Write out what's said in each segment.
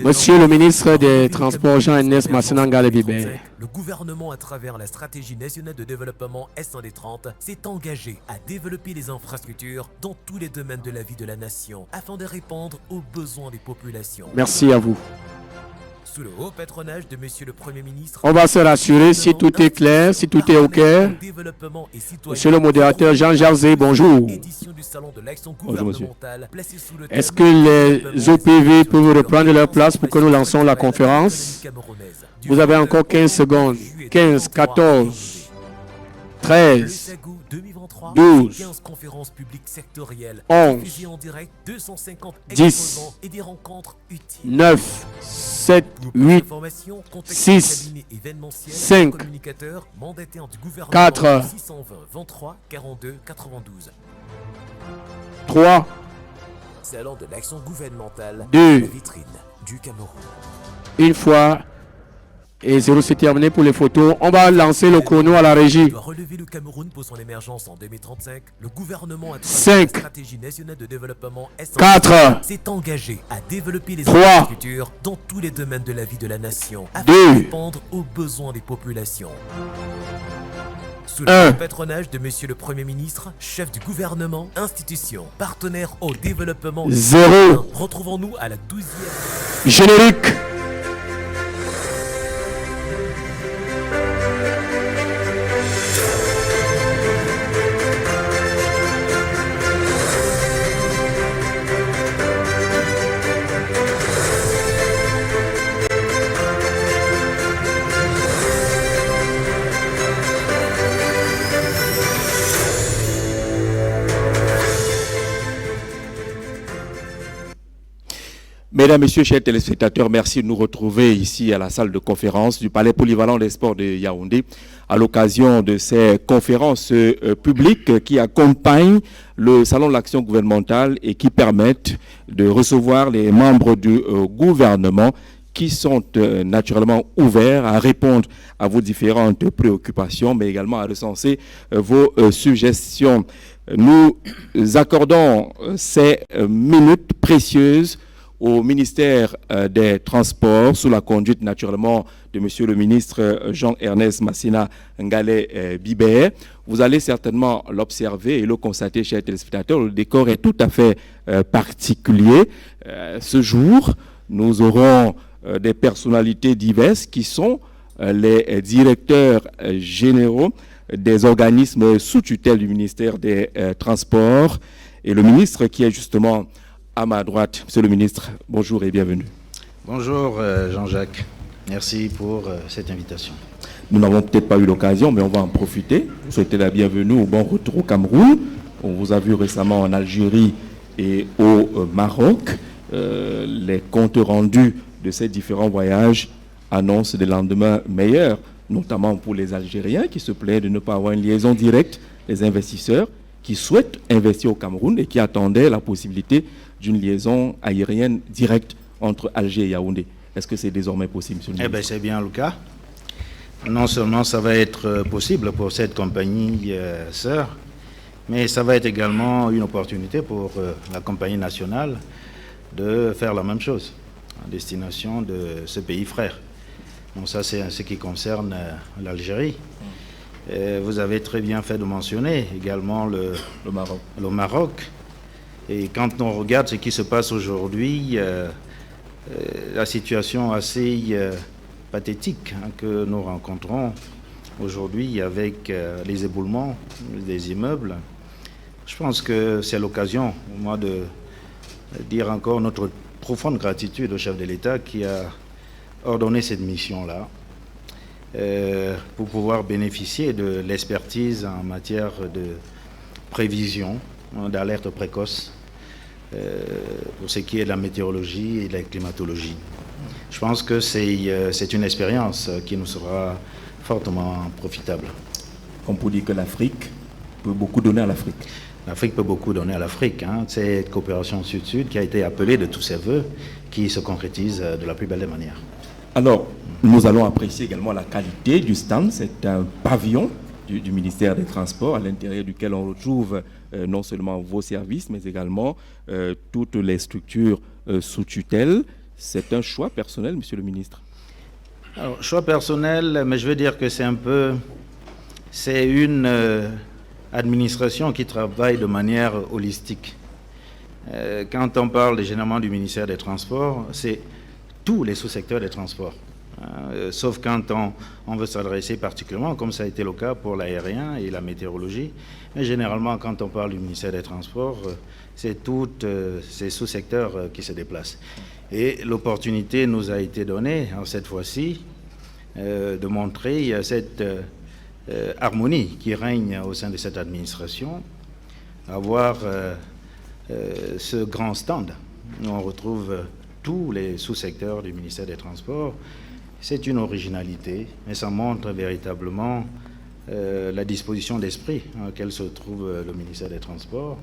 Monsieur le ministre des Transports Jean-Ernest Massina Ngale Bibert, le gouvernement, à travers la stratégie nationale de développement S1D30, s'est engagé à développer les infrastructures dans tous les domaines de la vie de la nation afin de répondre aux besoins des populations. merci à vous. Sous le haut patronage de Monsieur le Premier ministre, On va se rassurer si tout est clair, si tout est OK. Monsieur le modérateur Jean-Jacques Zé, bonjour. Bonjour monsieur. Est-ce que les OPV peuvent reprendre leur place pour que nous lançons la conférence? Vous avez encore 15 secondes. 15, 14, 13, 12, 11, 10, 9, 7, 8, 6, 5, 4, 3, Salon de l'action gouvernementale, 2, la vitrine du Cameroun. une fois. Et 0, c'est terminé pour les photos. On va lancer le chrono à la régie. Doit relever le Cameroun pour son émergence en 2035. Le gouvernement, à travers 5, la stratégie nationale de développement S1D30, 4, s'est engagé à développer les 3, infrastructures dans tous les domaines de la vie de la nation afin 2, de répondre aux besoins des populations. Sous le 1. patronage de Monsieur le Premier ministre, chef du gouvernement, institution, partenaire au développement, 0. retrouvons-nous à la 12e. Générique. Mesdames, Messieurs, chers téléspectateurs, merci de nous retrouver ici à la salle de conférence du Palais Polyvalent des Sports de Yaoundé à l'occasion de ces conférences publiques qui accompagnent le Salon de l'Action gouvernementale et qui permettent de recevoir les membres du gouvernement qui sont naturellement ouverts à répondre à vos différentes préoccupations, mais également à recenser vos suggestions. Nous accordons ces minutes précieuses au ministère des Transports, sous la conduite naturellement de Monsieur le ministre Jean-Ernest Massina Ngale Bibert. Vous allez certainement l'observer et le constater, chers téléspectateurs, le décor est tout à fait particulier. Ce jour, nous aurons des personnalités diverses qui sont les directeurs généraux des organismes sous tutelle du ministère des Transports et le ministre qui est justement à ma droite. Monsieur le ministre, bonjour et bienvenue. Bonjour Jean-Jacques, merci pour cette invitation. Nous n'avons peut-être pas eu l'occasion, mais on va en profiter. Vous souhaitez la bienvenue au bon retour au Cameroun. On vous a vu récemment en Algérie et au Maroc. Les comptes rendus de ces différents voyages annoncent des lendemains meilleurs, notamment pour les Algériens qui se plaignent de ne pas avoir une liaison directe, les investisseurs qui souhaitent investir au Cameroun et qui attendaient la possibilité d'une liaison aérienne directe entre Alger et Yaoundé. Est-ce que c'est désormais possible, monsieur le ministre? Eh bien, c'est bien le cas. Non seulement ça va être possible pour cette compagnie sœur, mais ça va être également une opportunité pour la compagnie nationale de faire la même chose en destination de ce pays frère. Donc ça, c'est ce qui concerne l'Algérie. Vous avez très bien fait de mentionner également le Maroc. Et quand on regarde ce qui se passe aujourd'hui, la situation assez pathétique que nous rencontrons aujourd'hui avec les éboulements des immeubles, je pense que c'est l'occasion, moi, de dire encore notre profonde gratitude au chef de l'État qui a ordonné cette mission-là pour pouvoir bénéficier de l'expertise en matière de prévision, d'alerte précoce pour ce qui est de la météorologie et de la climatologie. Je pense que c'est une expérience qui nous sera fortement profitable. On peut dire que l'Afrique peut beaucoup donner à l'Afrique. L'Afrique peut beaucoup donner à l'Afrique. Cette coopération sud-sud qui a été appelée de tous ses voeux, qui se concrétise de la plus belle des manières. Alors, nous allons apprécier également la qualité du stand. C'est un pavillon du ministère des Transports, à l'intérieur duquel on retrouve non seulement vos services, mais également toutes les structures sous tutelle. C'est un choix personnel, monsieur le ministre? Alors, choix personnel, mais je veux dire que c'est une administration qui travaille de manière holistique. Quand on parle généralement du ministère des Transports, c'est tous les sous-secteurs des transports. Sauf quand on veut s'adresser particulièrement, comme ça a été le cas pour l'aérien et la météorologie. Mais généralement, quand on parle du ministère des Transports, c'est tous ces sous-secteurs qui se déplacent. Et l'opportunité nous a été donnée, cette fois-ci, de montrer cette harmonie qui règne au sein de cette administration, avoir ce grand stand où on retrouve tous les sous-secteurs du ministère des Transports. C'est une originalité, mais ça montre véritablement la disposition d'esprit dans laquelle se trouve le ministère des Transports.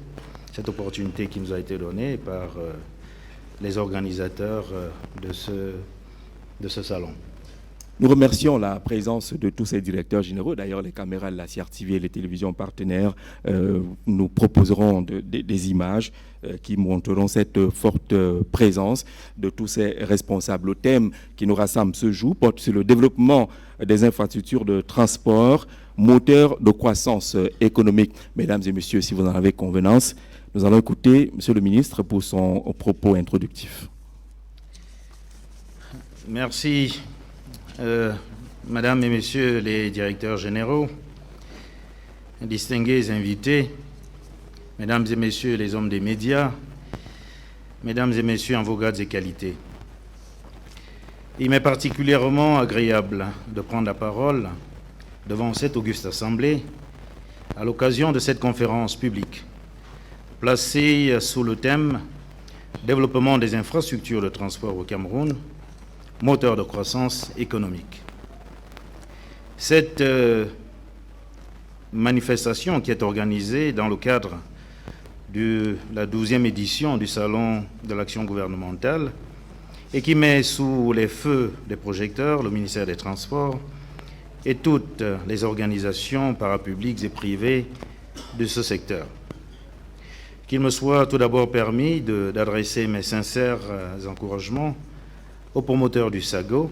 Cette opportunité qui nous a été donnée par les organisateurs de ce salon. Nous remercions la présence de tous ces directeurs généraux. D'ailleurs, les caméras de la CRTV et les télévisions partenaires nous proposeront des images qui montreront cette forte présence de tous ces responsables. Le thème qui nous rassemble ce jour porte sur le développement des infrastructures de transport, moteur de croissance économique. Mesdames et messieurs, si vous en avez convenance, nous allons écouter monsieur le ministre pour son propos introductif. Merci. Mesdames et messieurs les directeurs généraux, distingués invités, mesdames et messieurs les hommes des médias, mesdames et messieurs en vos grades et qualités, il m'est particulièrement agréable de prendre la parole devant cette auguste assemblée à l'occasion de cette conférence publique placée sous le thème « Développement des infrastructures de transport au Cameroun », moteur de croissance économique. Cette manifestation qui est organisée dans le cadre de la 12e édition du Salon de l'action gouvernementale et qui met sous les feux des projecteurs le ministère des Transports et toutes les organisations parapubliques et privées de ce secteur. Qu'il me soit tout d'abord permis d'adresser mes sincères encouragements au promoteur du SAGO,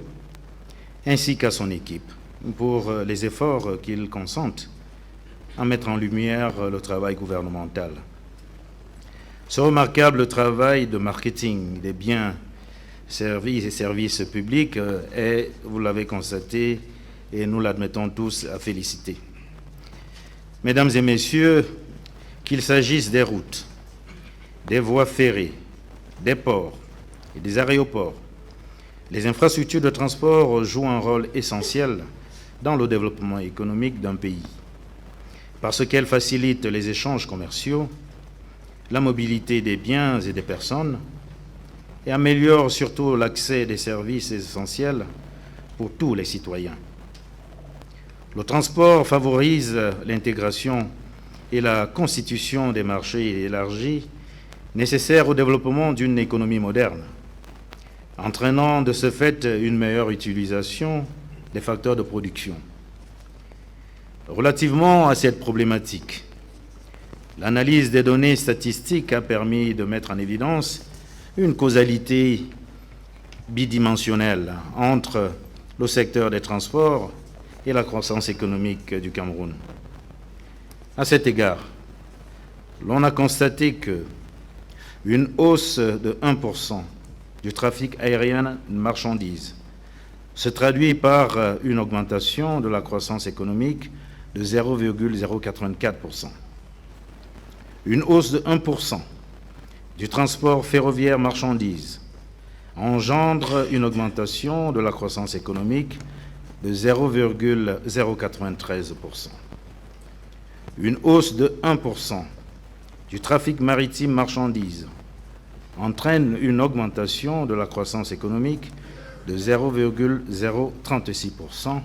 ainsi qu'à son équipe, pour les efforts qu'ils consentent à mettre en lumière le travail gouvernemental. Ce remarquable travail de marketing des biens, services et services publics est, vous l'avez constaté, et nous l'admettons tous, à féliciter. Mesdames et messieurs, qu'il s'agisse des routes, des voies ferrées, des ports et des aéroports, les infrastructures de transport jouent un rôle essentiel dans le développement économique d'un pays, parce qu'elles facilitent les échanges commerciaux, la mobilité des biens et des personnes, et améliorent surtout l'accès des services essentiels pour tous les citoyens. Le transport favorise l'intégration et la constitution des marchés élargis nécessaires au développement d'une économie moderne, entraînant de ce fait une meilleure utilisation des facteurs de production. Relativement à cette problématique, l'analyse des données statistiques a permis de mettre en évidence une causalité bidimensionnelle entre le secteur des transports et la croissance économique du Cameroun. À cet égard, l'on a constaté qu'une hausse de 1% du trafic aérien de marchandises se traduit par une augmentation de la croissance économique de 0,084%. Une hausse de 1% du transport ferroviaire marchandises engendre une augmentation de la croissance économique de 0,093%. Une hausse de 1% du trafic maritime marchandises entraîne une augmentation de la croissance économique de 0,036%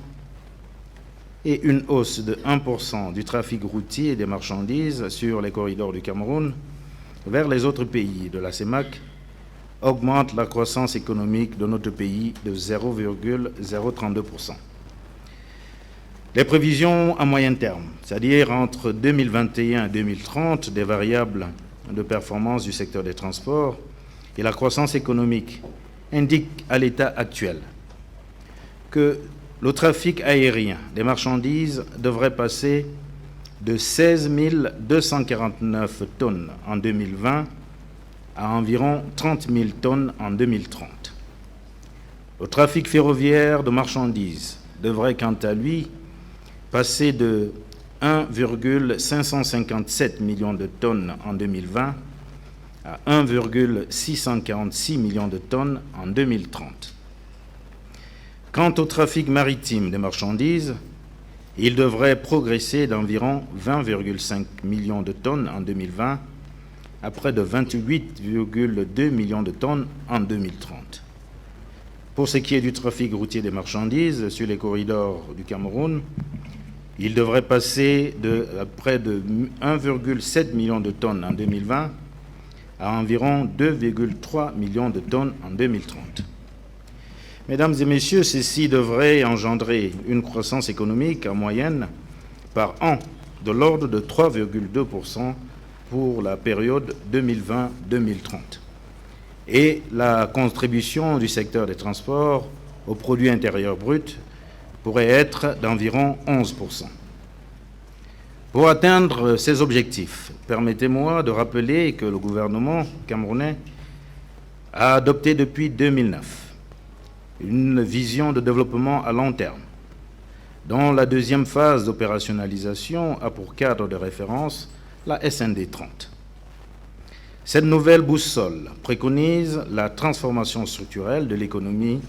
et une hausse de 1% du trafic routier et des marchandises sur les corridors du Cameroun vers les autres pays de la CEMAC augmente la croissance économique de notre pays de 0,032%. Les prévisions à moyen terme, c'est-à-dire entre 2021 et 2030, des variables de performance du secteur des transports et la croissance économique indique à l'état actuel que le trafic aérien des marchandises devrait passer de 16 249 tonnes en 2020 à environ 30 000 tonnes en 2030. Le trafic ferroviaire de marchandises devrait quant à lui passer de 1,557 million de tonnes en 2020 à 1,646 millions de tonnes en 2030. Quant au trafic maritime des marchandises, il devrait progresser d'environ 20,5 millions de tonnes en 2020 à près de 28,2 millions de tonnes en 2030. Pour ce qui est du trafic routier des marchandises sur les corridors du Cameroun, il devrait passer de près de 1,7 million de tonnes en 2020 à environ 2,3 millions de tonnes en 2030. Mesdames et messieurs, ceci devrait engendrer une croissance économique en moyenne par an de l'ordre de 3,2% pour la période 2020-2030. Et la contribution du secteur des transports au produit intérieur brut pourrait être d'environ 11%. Pour atteindre ces objectifs, permettez-moi de rappeler que le gouvernement camerounais a adopté depuis 2009 une vision de développement à long terme, dont la deuxième phase d'opérationnalisation a pour cadre de référence la SND 30. Cette nouvelle boussole préconise la transformation structurelle de l'économie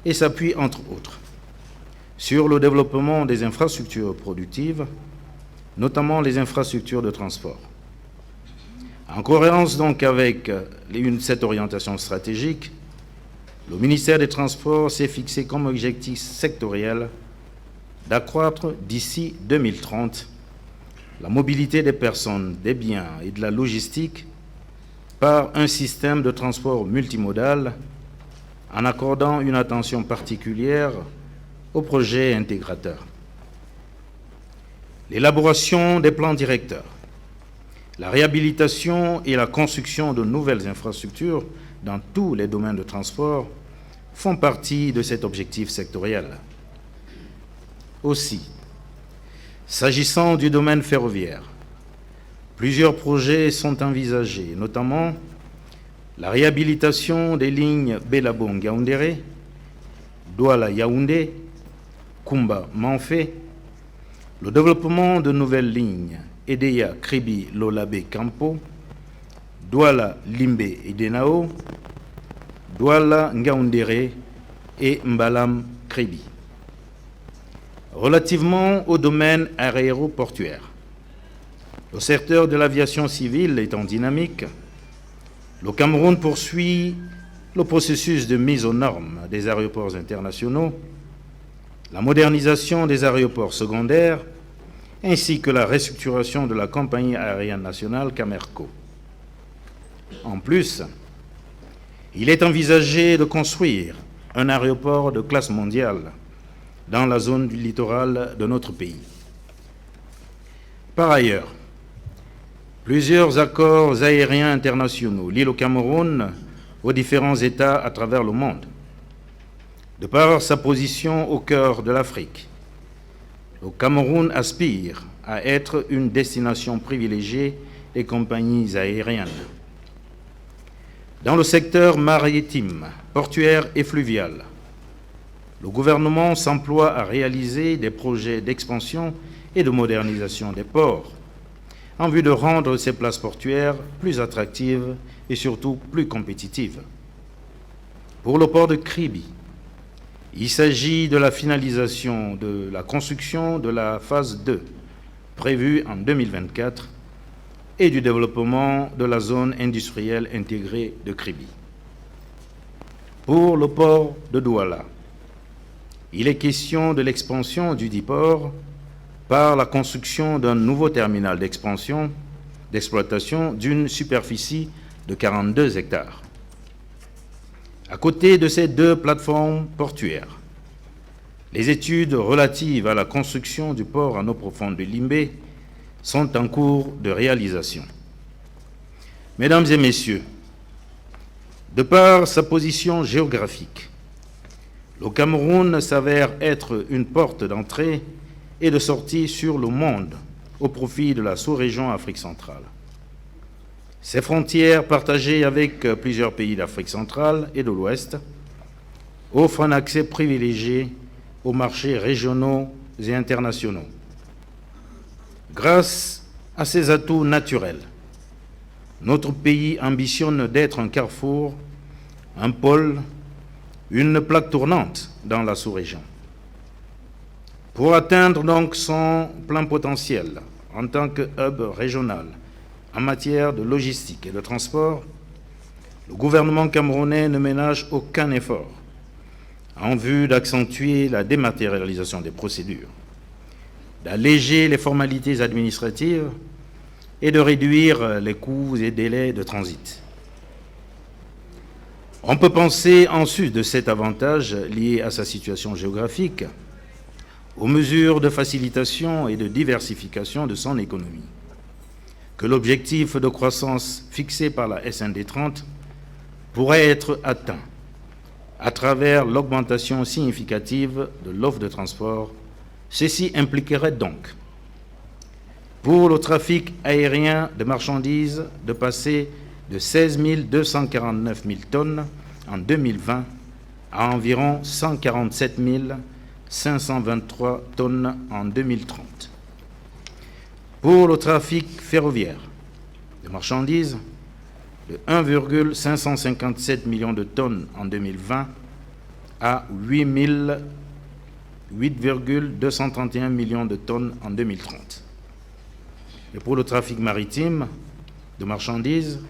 et s'appuie, entre autres, sur le développement des infrastructures productives, notamment les infrastructures de transport. En cohérence donc avec cette orientation stratégique, le ministère des Transports s'est fixé comme objectif sectoriel d'accroître d'ici 2030 la mobilité des personnes, des biens et de la logistique par un système de transport multimodal en accordant une attention particulière aux projets intégrateurs. L'élaboration des plans directeurs, la réhabilitation et la construction de nouvelles infrastructures dans tous les domaines de transport font partie de cet objectif sectoriel. Aussi, s'agissant du domaine ferroviaire, plusieurs projets sont envisagés, notamment la réhabilitation des lignes Bélabong-Yaoundéré, Douala-Yaoundé, Kumba-Manfé, le développement de nouvelles lignes Edeya-Kribi-Lolabé-Campo, Douala-Limbé-Edenao, Douala-Ngaoundéré et Mbalam-Kribi. Relativement au domaine aéroportuaire, le secteur de l'aviation civile étant dynamique, le Cameroun poursuit le processus de mise aux normes des aéroports internationaux, la modernisation des aéroports secondaires, ainsi que la restructuration de la compagnie aérienne nationale Camerco. En plus, il est envisagé de construire un aéroport de classe mondiale dans la zone du littoral de notre pays. Par ailleurs, plusieurs accords aériens internationaux lient le Cameroun aux différents États à travers le monde. De par sa position au cœur de l'Afrique, le Cameroun aspire à être une destination privilégiée des compagnies aériennes. Dans le secteur maritime, portuaire et fluvial, le gouvernement s'emploie à réaliser des projets d'expansion et de modernisation des ports en vue de rendre ces places portuaires plus attractives et surtout plus compétitives. Pour le port de Kribi, il s'agit de la finalisation de la construction de la phase 2, prévue en 2024, et du développement de la zone industrielle intégrée de Kribi. Pour le port de Douala, il est question de l'expansion du dit port par la construction d'un nouveau terminal d'exploitation d'une superficie de 42 hectares. À côté de ces deux plateformes portuaires, les études relatives à la construction du port en eau profonde de Limbé sont en cours de réalisation. Mesdames et messieurs, De par sa position géographique, le Cameroun s'avère être une porte d'entrée et de sortie sur le monde au profit de la sous-région Afrique centrale. Ses frontières, partagées avec plusieurs pays d'Afrique centrale et de l'Ouest, offrent un accès privilégié aux marchés régionaux et internationaux. Grâce à ces atouts naturels, notre pays ambitionne d'être un carrefour, un pôle, une plaque tournante dans la sous-région. Pour atteindre donc son plein potentiel en tant que hub régional en matière de logistique et de transport, le gouvernement camerounais ne ménage aucun effort en vue d'accentuer la dématérialisation des procédures, d'alléger les formalités administratives et de réduire les coûts et délais de transit. On peut penser, en sus de cet avantage lié à sa situation géographique, aux mesures de facilitation et de diversification de son économie, que l'objectif de croissance fixé par la SND 30 pourrait être atteint à travers l'augmentation significative de l'offre de transport. Ceci impliquerait donc, pour le trafic aérien de marchandises, de passer de 16 249 000 tonnes en 2020 à environ 147 523 tonnes en 2030. Pour le trafic ferroviaire de marchandises, de 1,557 millions de tonnes en 2020 à 8,231 millions de tonnes en 2030. Et pour le trafic maritime de marchandises,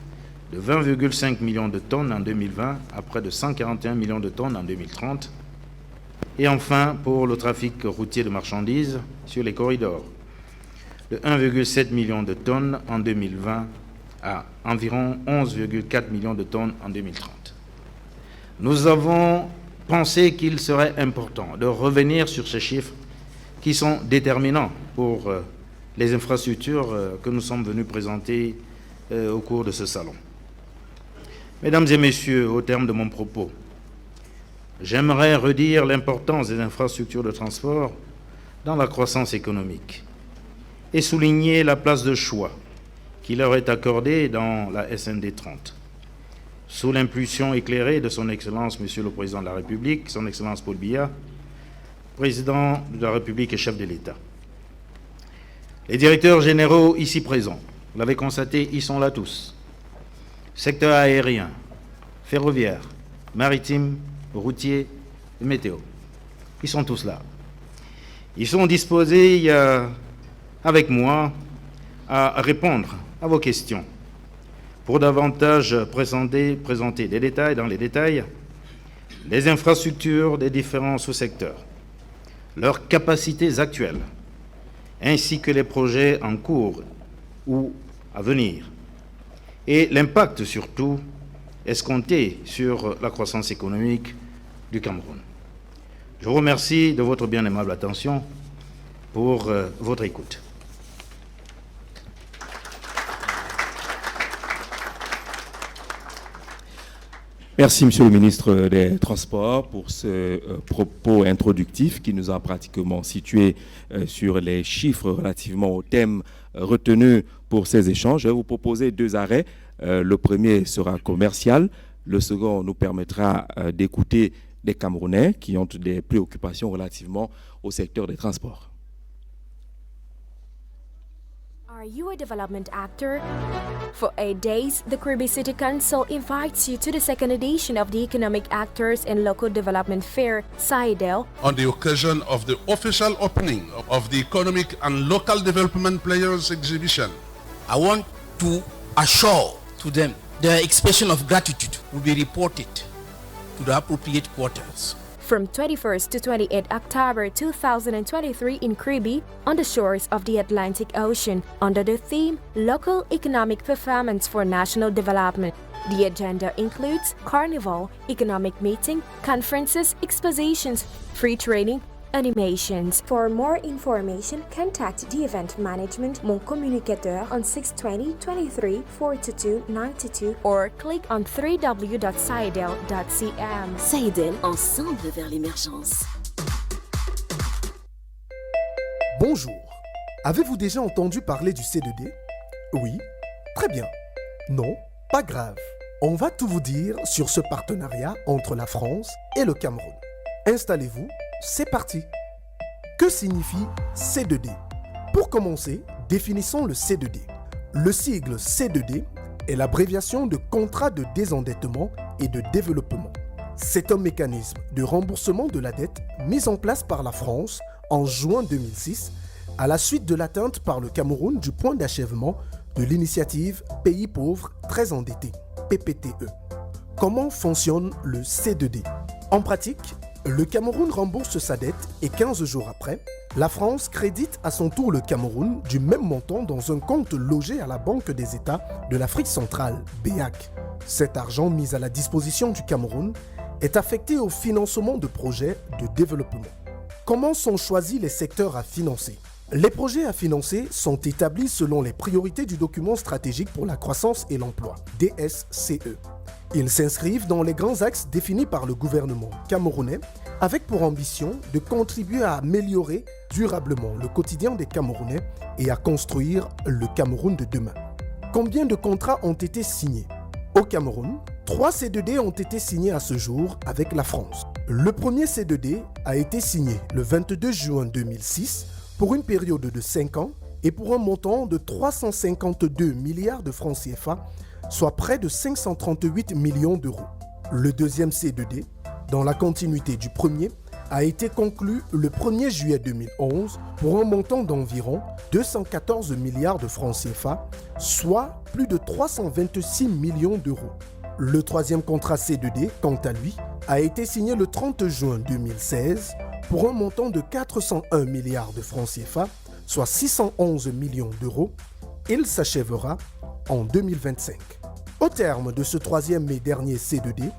de 20,5 millions de tonnes en 2020 à près de 141 millions de tonnes en 2030. Et enfin, pour le trafic routier de marchandises sur les corridors, de 1,7 million de tonnes en 2020 à environ 11,4 millions de tonnes en 2030. Nous avons pensé qu'il serait important de revenir sur ces chiffres qui sont déterminants pour les infrastructures que nous sommes venus présenter au cours de ce salon. Mesdames et messieurs, au terme de mon propos, j'aimerais redire l'importance des infrastructures de transport dans la croissance économique et souligner la place de choix qui leur est accordée dans la SND 30. Sous l'impulsion éclairée de son Excellence, Monsieur le Président de la République, son Excellence Paul Biya, Président de la République et chef de l'État. Les directeurs généraux ici présents, vous l'avez constaté, ils sont là tous. Secteur aérien, ferroviaire, maritime, routier et météo. Ils sont tous là. Ils sont disposés avec moi à répondre à vos questions pour davantage présenter des détails dans les détails, les infrastructures des différents sous-secteurs, leurs capacités actuelles, ainsi que les projets en cours ou à venir, et l'impact surtout escompté sur la croissance économique du Cameroun. Je vous remercie de votre bien aimable attention pour votre écoute. Merci, Monsieur le ministre des Transports, pour ce propos introductif qui nous a pratiquement situé sur les chiffres relativement au thème retenu pour ces échanges. Je vais vous proposer deux arrêts. Le premier sera commercial. Le second nous permettra d'écouter des Camerounais qui ont des préoccupations relativement au secteur des transports. Are you a development actor? For 8 days, the Kribi City Council invites you to the second edition of the Economic Actors and Local Development Fair, SAIDEL, on the occasion of the official opening of the Economic and Local Development Players Exhibition. I want to assure to them their expression of gratitude will be reported to the appropriate quarters. from 21st to 28th October 2023 in Kribi on the shores of the Atlantic Ocean under the theme Local Economic Performance for National Development. The agenda includes carnival, economic meeting, conferences, expositions, free training, animations. For more information, contact the event management, Mon Communicateur, on 620 23 42 92 or click on www.saidel.cm. Saidel, ensemble vers l'émergence. Bonjour. Avez-vous déjà entendu parler du C2D? Oui? Très bien. Non? Pas grave. On va tout vous dire sur ce partenariat entre la France et le Cameroun. Installez-vous, c'est parti. Que signifie C2D? Pour commencer, définissons le C2D. Le sigle C2D est l'abréviation de contrat de désendettement et de développement. C'est un mécanisme de remboursement de la dette mis en place par la France en juin 2006 à la suite de l'atteinte par le Cameroun du point d'achèvement de l'initiative Pays pauvres très endettés, PPTE. Comment fonctionne le C2D? En pratique, le Cameroun rembourse sa dette et 15 jours après, la France crédite à son tour le Cameroun du même montant dans un compte logé à la Banque des États de l'Afrique centrale, BEAC. Cet argent mis à la disposition du Cameroun est affecté au financement de projets de développement. Comment sont choisis les secteurs à financer? Les projets à financer sont établis selon les priorités du document stratégique pour la croissance et l'emploi, DSCE. Ils s'inscrivent dans les grands axes définis par le gouvernement camerounais avec pour ambition de contribuer à améliorer durablement le quotidien des Camerounais et à construire le Cameroun de demain. Combien de contrats ont été signés? Au Cameroun, 3 C2D ont été signés à ce jour avec la France. Le premier C2D a été signé le 22 juin 2006 pour une période de 5 ans et pour un montant de 352 milliards de francs CFA, soit près de 538 millions d'euros. Le deuxième C2D, dans la continuité du premier, a été conclu le 1er juillet 2011 pour un montant d'environ 214 milliards de francs CFA, soit plus de 326 millions d'euros. Le troisième contrat C2D, quant à lui, a été signé le 30 juin 2016 pour un montant de 401 milliards de francs CFA, soit 611 millions d'euros. Il s'achèvera en 2025. Au terme de ce troisième et dernier C2D,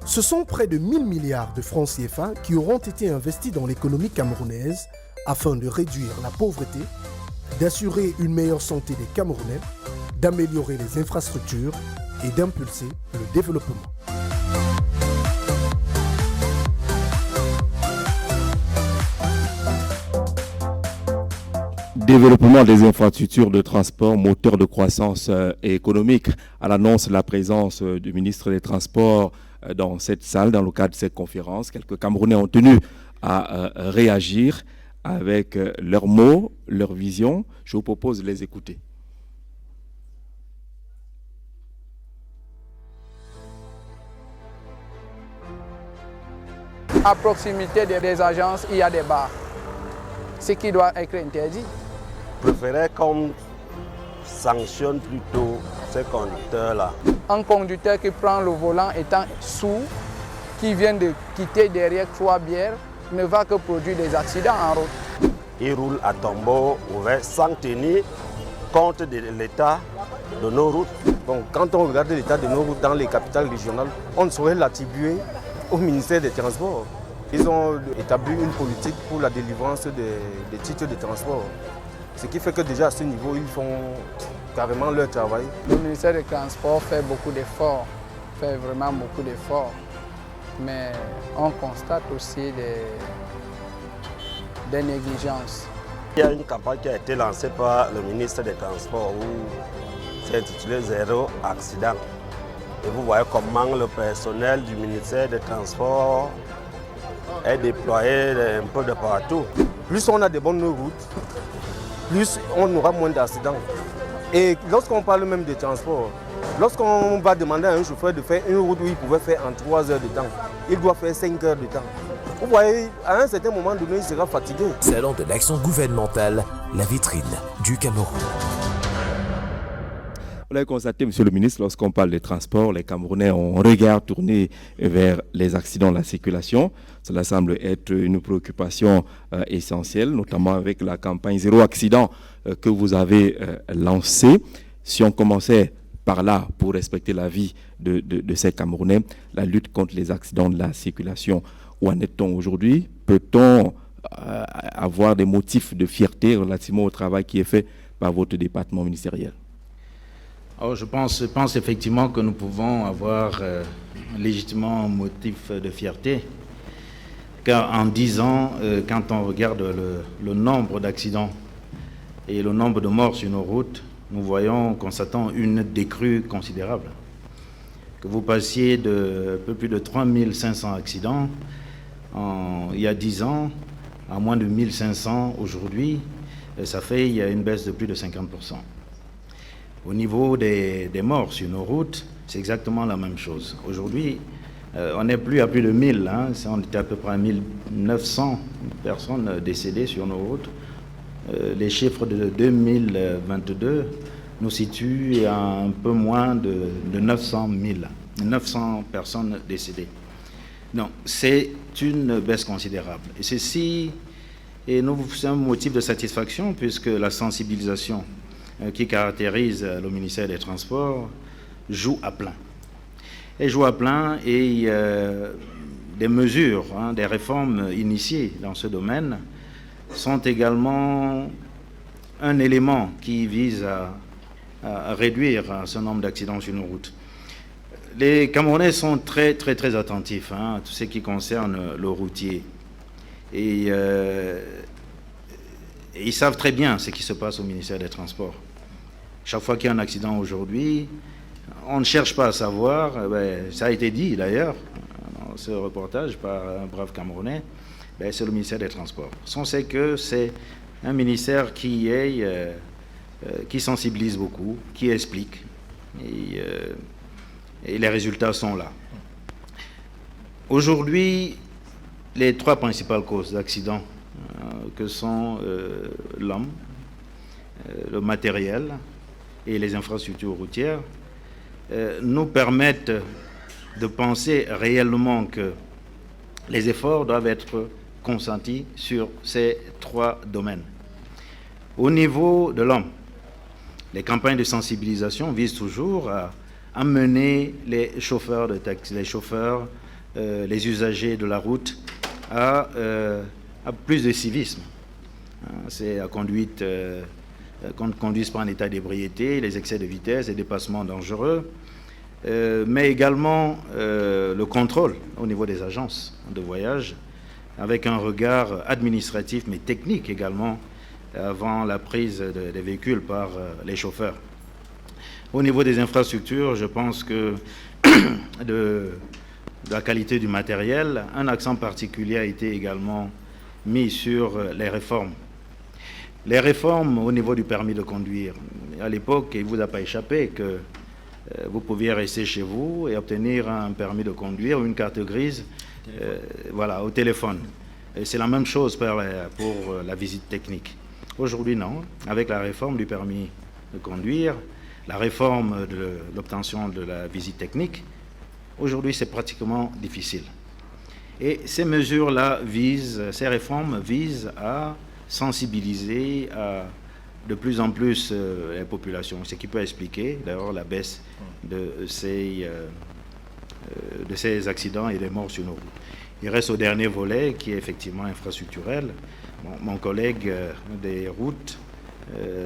ce sont près de 1000 milliards de francs CFA qui auront été investis dans l'économie camerounaise afin de réduire la pauvreté, d'assurer une meilleure santé des Camerounais, d'améliorer les infrastructures et d'impulser le développement. Développement des infrastructures de transport, moteur de croissance économique. À l'annonce de la présence du ministre des Transports dans cette salle, dans le cadre de cette conférence, quelques Camerounais ont tenu à réagir avec leurs mots, leurs visions. Je vous propose de les écouter. À proximité des agences, il y a des bars, ce qui doit être interdit. Je préférais qu'on sanctionne plutôt ces conducteurs-là. Un conducteur qui prend le volant étant sourd, qui vient de quitter derrière 3 bières, ne va que produire des accidents en route. Ils roulent à tombeau ouvert sans tenir compte de l'état de nos routes. Bon, quand on regarde l'état de nos routes dans les capitales régionales, on saurait l'attribuer au ministère des Transports. Ils ont établi une politique pour la délivrance des titres de transport. Ce qui fait que déjà à ce niveau, ils font carrément leur travail. Le ministère des Transports fait beaucoup d'efforts, fait vraiment beaucoup d'efforts. Mais on constate aussi des négligences. Il y a une campagne qui a été lancée par le ministre des Transports où c'est intitulé Zéro accident. Et vous voyez comment le personnel du ministère des Transports est déployé un peu de partout. Plus on a de bonnes routes, plus on aura moins d'accidents. Et lorsqu'on parle même de transport, lorsqu'on va demander à un chauffeur de faire une route où il pouvait faire en 3 heures de temps, il doit faire 5 heures de temps. Vous voyez, à un certain moment donné, il sera fatigué. Salon de l'action gouvernementale, la vitrine du Cameroun. Vous l'avez constaté, Monsieur le ministre, lorsqu'on parle des transports, les Camerounais ont un regard tourné vers les accidents de la circulation. Cela semble être une préoccupation essentielle, notamment avec la campagne Zéro Accident que vous avez lancée. Si on commençait par là pour respecter la vie de ces Camerounais, la lutte contre les accidents de la circulation, où en est-on aujourd'hui? Peut-on avoir des motifs de fierté relativement au travail qui est fait par votre département ministériel? Alors, je pense effectivement que nous pouvons avoir légitimement un motif de fierté, car en 10 ans, quand on regarde le nombre d'accidents et le nombre de morts sur nos routes, nous voyons qu'on s'attend à une décrue considérable. Que vous passiez de un peu plus de 3500 accidents il y a 10 ans à moins de 1500 aujourd'hui, ça fait il y a une baisse de plus de 50%. Au niveau des morts sur nos routes, c'est exactement la même chose. Aujourd'hui, on n'est plus à plus de 1000, on était à peu près à 1900 personnes décédées sur nos routes. Les chiffres de 2022 nous situent à un peu moins de 900 personnes décédées. Donc, c'est une baisse considérable. Et ceci c'est un motif de satisfaction, puisque la sensibilisation qui caractérise le ministère des Transports joue à plein. Elle joue à plein et des mesures, des réformes initiées dans ce domaine sont également un élément qui vise à réduire ce nombre d'accidents sur nos routes. Les Camerounais sont très attentifs à tout ce qui concerne le routier. Et ils savent très bien ce qui se passe au ministère des Transports. Chaque fois qu'il y a un accident aujourd'hui, on ne cherche pas à savoir, ça a été dit d'ailleurs dans ce reportage par un brave Camerounais, c'est le ministère des Transports. On sait que c'est un ministère qui sensibilise beaucoup, qui explique, et les résultats sont là. Aujourd'hui, les 3 principales causes d'accidents que sont l'homme, le matériel et les infrastructures routières nous permettent de penser réellement que les efforts doivent être consentis sur ces 3 domaines. Au niveau de l'homme, les campagnes de sensibilisation visent toujours à amener les chauffeurs de taxi, les usagers de la route à plus de civisme. C'est la conduite, qu'on ne conduise pas en état d'ébriété, les excès de vitesse, les dépassements dangereux, mais également le contrôle au niveau des agences de voyage, avec un regard administratif mais technique également avant la prise des véhicules par les chauffeurs. Au niveau des infrastructures, je pense que de la qualité du matériel, un accent particulier a été également mis sur les réformes. Les réformes au niveau du permis de conduire. À l'époque, il ne vous a pas échappé que vous pouviez rester chez vous et obtenir un permis de conduire ou une carte grise au téléphone. Et c'est la même chose pour la visite technique. Aujourd'hui, non. Avec la réforme du permis de conduire, la réforme de l'obtention de la visite technique, aujourd'hui, c'est pratiquement difficile. Et ces mesures-là ces réformes visent à sensibiliser de plus en plus les populations, ce qui peut expliquer d'ailleurs la baisse de ces accidents et des morts sur nos routes. Il reste au dernier volet qui est effectivement infrastructurel. Mon collègue des routes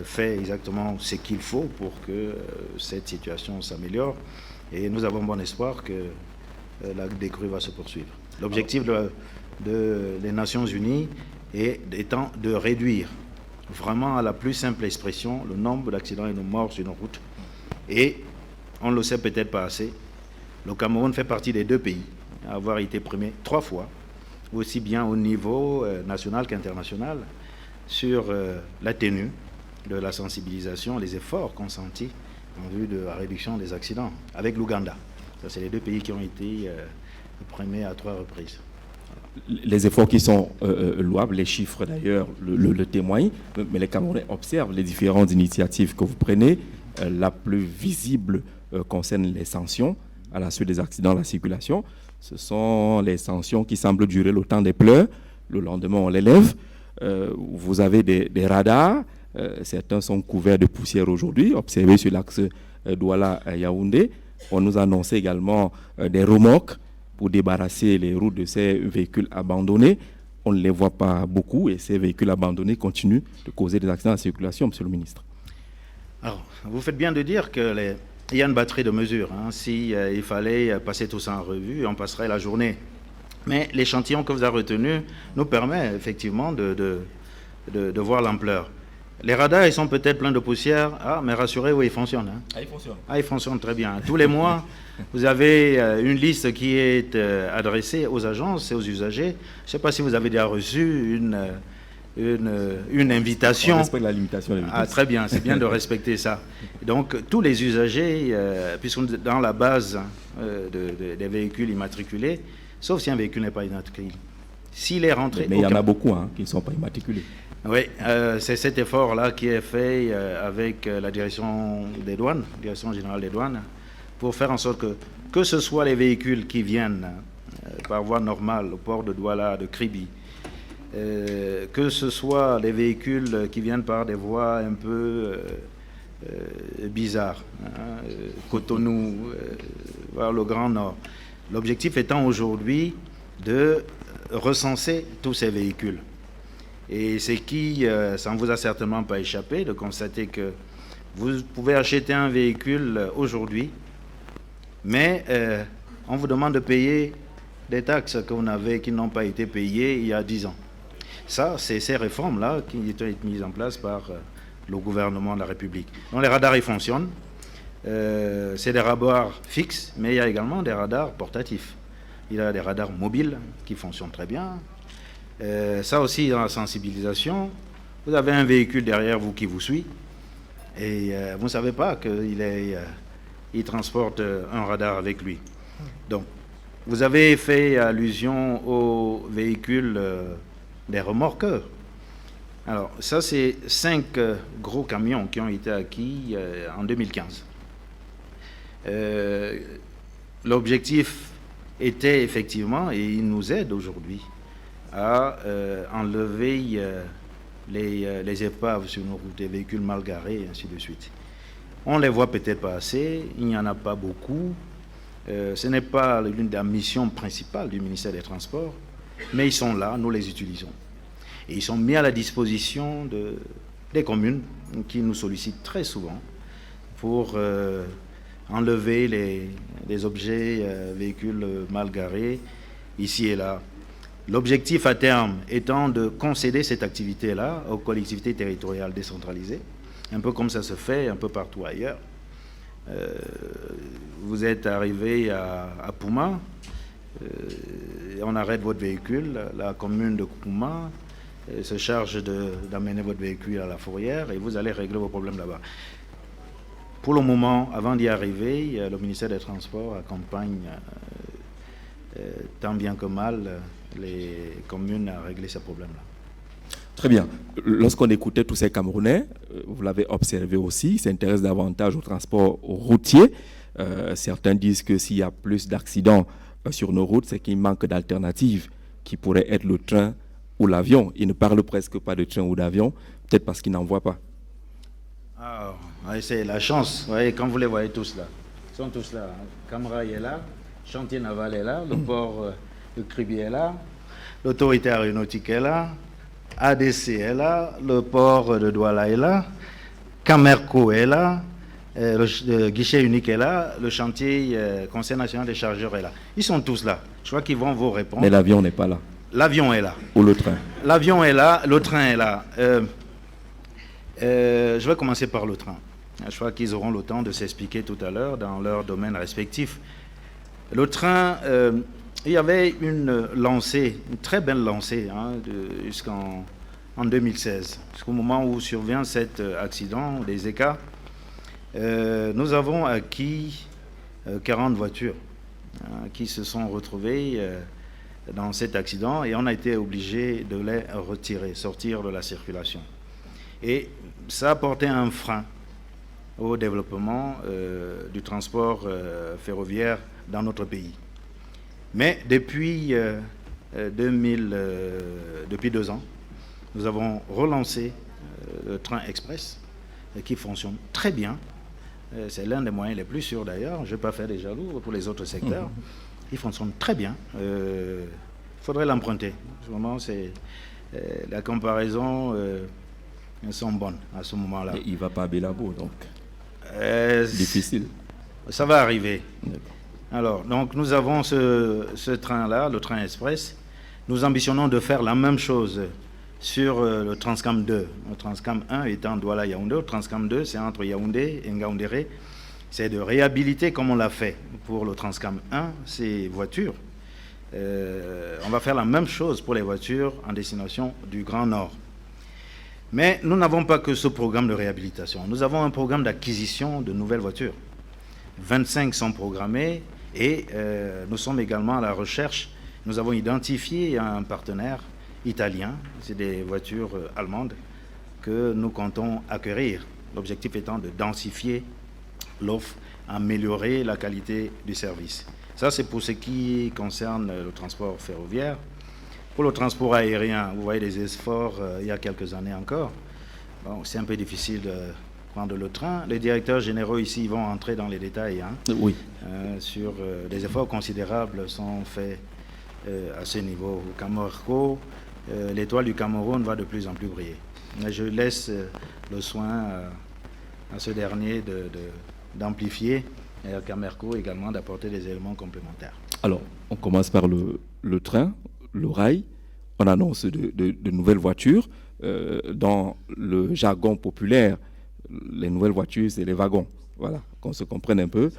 fait exactement ce qu'il faut pour que cette situation s'améliore et nous avons bon espoir que la décrue va se poursuivre. L'objectif des Nations Unies étant de réduire vraiment à la plus simple expression le nombre d'accidents et de morts sur nos routes. Et on ne le sait peut-être pas assez, le Cameroun fait partie des 2 pays à avoir été primé 3 fois, aussi bien au niveau national qu'international, sur la tenue de la sensibilisation, les efforts consentis en vue de la réduction des accidents avec l'Ouganda. Ça, c'est les 2 pays qui ont été primés à 3 reprises. Les efforts qui sont louables, les chiffres d'ailleurs le témoignent, mais les Camerounais observent les différentes initiatives que vous prenez. La plus visible concerne les sanctions à la suite des accidents de la circulation. Ce sont les sanctions qui semblent durer le temps des pleurs. Le lendemain, on les lève. Vous avez des radars. Certains sont couverts de poussière aujourd'hui, observés sur l'axe Douala-Yaoundé. On nous a annoncé également des remorques pour débarrasser les routes de ces véhicules abandonnés. on ne les voit pas beaucoup et ces véhicules abandonnés continuent de causer des accidents de circulation, Monsieur le ministre. Alors, vous faites bien de dire qu'il y a une batterie de mesures. Si il fallait passer tout ça en revue, on passerait la journée. Mais l'échantillon que vous avez retenu nous permet effectivement de voir l'ampleur. Les radars, ils sont peut-être pleins de poussière. Ah, mais rassurez-vous, ils fonctionnent. Ils fonctionnent. Ils fonctionnent très bien. Tous les mois, vous avez une liste qui est adressée aux agences et aux usagers. Je ne sais pas si vous avez déjà reçu une invitation. On respecte la limitation de vitesse. Très bien, c'est bien de respecter ça. Donc, tous les usagers, puisqu'on est dans la base des véhicules immatriculés, sauf si un véhicule n'est pas immatriculé. S'il est rentré... Mais il y en a beaucoup qui ne sont pas immatriculés. Oui, c'est cet effort-là qui est fait avec la direction des douanes, direction générale des douanes, pour faire en sorte que ce soit les véhicules qui viennent par voie normale au port de Douala, de Kribi, que ce soit les véhicules qui viennent par des voies un peu bizarres, Cotonou, vers le Grand Nord. L'objectif étant aujourd'hui de recenser tous ces véhicules. Et c'est ça ne vous a certainement pas échappé de constater que vous pouvez acheter un véhicule aujourd'hui, mais on vous demande de payer des taxes qui n'ont pas été payées il y a 10 ans. Ça, c'est ces réformes-là qui ont été mises en place par le gouvernement de la République. Donc les radars, ils fonctionnent. C'est des radars fixes, mais il y a également des radars portatifs. Il y a des radars mobiles qui fonctionnent très bien. Ça aussi, dans la sensibilisation, vous avez un véhicule derrière vous qui vous suit et vous ne savez pas qu'il transporte un radar avec lui. Donc, vous avez fait allusion aux véhicules des remorqueurs. Alors, ça, c'est 5 gros camions qui ont été acquis en 2015. L'objectif était effectivement, et il nous aide aujourd'hui, à enlever les épaves sur nos routes, les véhicules mal garés, et ainsi de suite. On ne les voit peut-être pas assez, il n'y en a pas beaucoup. Ce n'est pas l'une des missions principales du ministère des Transports, mais ils sont là, nous les utilisons. Et ils sont mis à la disposition des communes qui nous sollicitent très souvent pour enlever les objets, véhicules mal garés, ici et là. L'objectif à terme étant de concéder cette activité-là aux collectivités territoriales décentralisées, un peu comme ça se fait un peu partout ailleurs. Vous êtes arrivé à Pouma, on arrête votre véhicule, la commune de Pouma se charge d'amener votre véhicule à la fourrière et vous allez régler vos problèmes là-bas. Pour le moment, avant d'y arriver, le ministère des Transports accompagne tant bien que mal les communes à régler ces problèmes-là. Très bien. Lorsqu'on écoutait tous ces Camerounais, vous l'avez observé aussi, ils s'intéressent davantage au transport routier. Certains disent que s'il y a plus d'accidents sur nos routes, c'est qu'il manque d'alternatives qui pourraient être le train ou l'avion. Ils ne parlent presque pas de train ou d'avion, peut-être parce qu'ils n'en voient pas. C'est la chance. Vous voyez, quand vous les voyez tous là, ils sont tous là. Camrail est là, Chantier Naval est là, le port de Kribi est là, l'autorité aéronautique est là, ADC est là, le port de Douala est là, Camerco est là, le guichet unique est là, le chantier Conseil national des chargeurs est là. Ils sont tous là. Je crois qu'ils vont vous répondre. Mais l'avion n'est pas là. L'avion est là. Ou le train. L'avion est là, le train est là. Je vais commencer par le train. Je crois qu'ils auront le temps de s'expliquer tout à l'heure dans leur domaine respectif. Le train, il y avait une lancée, une très belle lancée, jusqu'en 2016, jusqu'au moment où survient cet accident des ECA. Nous avons acquis 40 voitures qui se sont retrouvées dans cet accident et on a été obligé de les retirer, sortir de la circulation. Et ça a apporté un frein au développement du transport ferroviaire dans notre pays. Mais depuis 2 ans, nous avons relancé le train express qui fonctionne très bien. C'est l'un des moyens les plus sûrs d'ailleurs. Je ne vais pas faire des jaloux pour les autres secteurs. Il fonctionne très bien. faudrait l'emprunter. Vraiment, la comparaison sont bonnes à ce moment-là. Il ne va pas à Bélabo, donc difficile. Ça va arriver. Alors, donc nous avons ce train-là, le train express. Nous ambitionnons de faire la même chose sur le Transcam 2. Le Transcam 1 étant Douala-Yaoundé, le Transcam 2 c'est entre Yaoundé et Ngaoundéré. C'est de réhabiliter comme on l'a fait pour le Transcam 1, ces voitures. On va faire la même chose pour les voitures en destination du Grand Nord. Mais nous n'avons pas que ce programme de réhabilitation. Nous avons un programme d'acquisition de nouvelles voitures. 25 sont programmés et nous sommes également à la recherche. Nous avons identifié un partenaire italien, c'est des voitures allemandes que nous comptons acquérir. L'objectif étant de densifier l'offre, améliorer la qualité du service. Ça, c'est pour ce qui concerne le transport ferroviaire. Pour le transport aérien, vous voyez des efforts il y a quelques années encore. Bon, c'est un peu difficile de prendre le train. Les directeurs généraux ici vont entrer dans les détails. Oui. Sur des efforts considérables sont faits à ce niveau. Au Camarco, l'étoile du Cameroun va de plus en plus briller. Mais je laisse le soin à ce dernier d'amplifier et à Camerco également d'apporter des éléments complémentaires. Alors, on commence par le train, le rail. On annonce de nouvelles voitures. Dans le jargon populaire, les nouvelles voitures, c'est les wagons. Voilà, qu'on se comprenne un peu.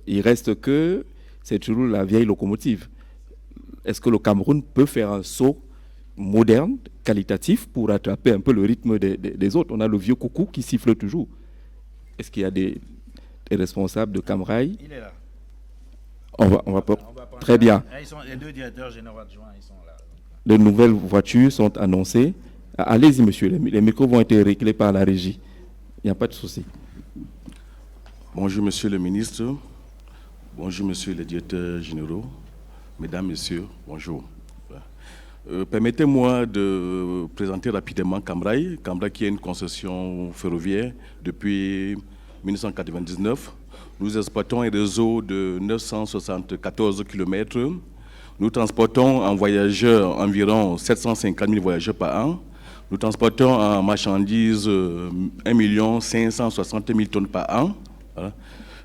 Il reste que c'est toujours la vieille locomotive. Est-ce que le Cameroun peut faire un saut moderne, qualitatif, pour rattraper un peu le rythme des autres? On a le vieux coucou qui siffle toujours. Est-ce qu'il y a des responsables de Camrail? Il est là. On va très bien. Les deux directeurs généraux adjoints, ils sont là. De nouvelles voitures sont annoncées. Allez-y, monsieur, les micros vont être réglés par la régie. Il n'y a pas de souci. Bonjour, monsieur le ministre. Bonjour, monsieur le directeur généraux. Mesdames, messieurs, bonjour. Permettez-moi de présenter rapidement Camrail. Camrail qui est une concession ferroviaire depuis 1999. Nous exploitons un réseau de 974 km. Nous transportons en voyageurs environ 750 000 voyageurs par an. Nous transportons en marchandises 1 560 000 tonnes par an. Voilà.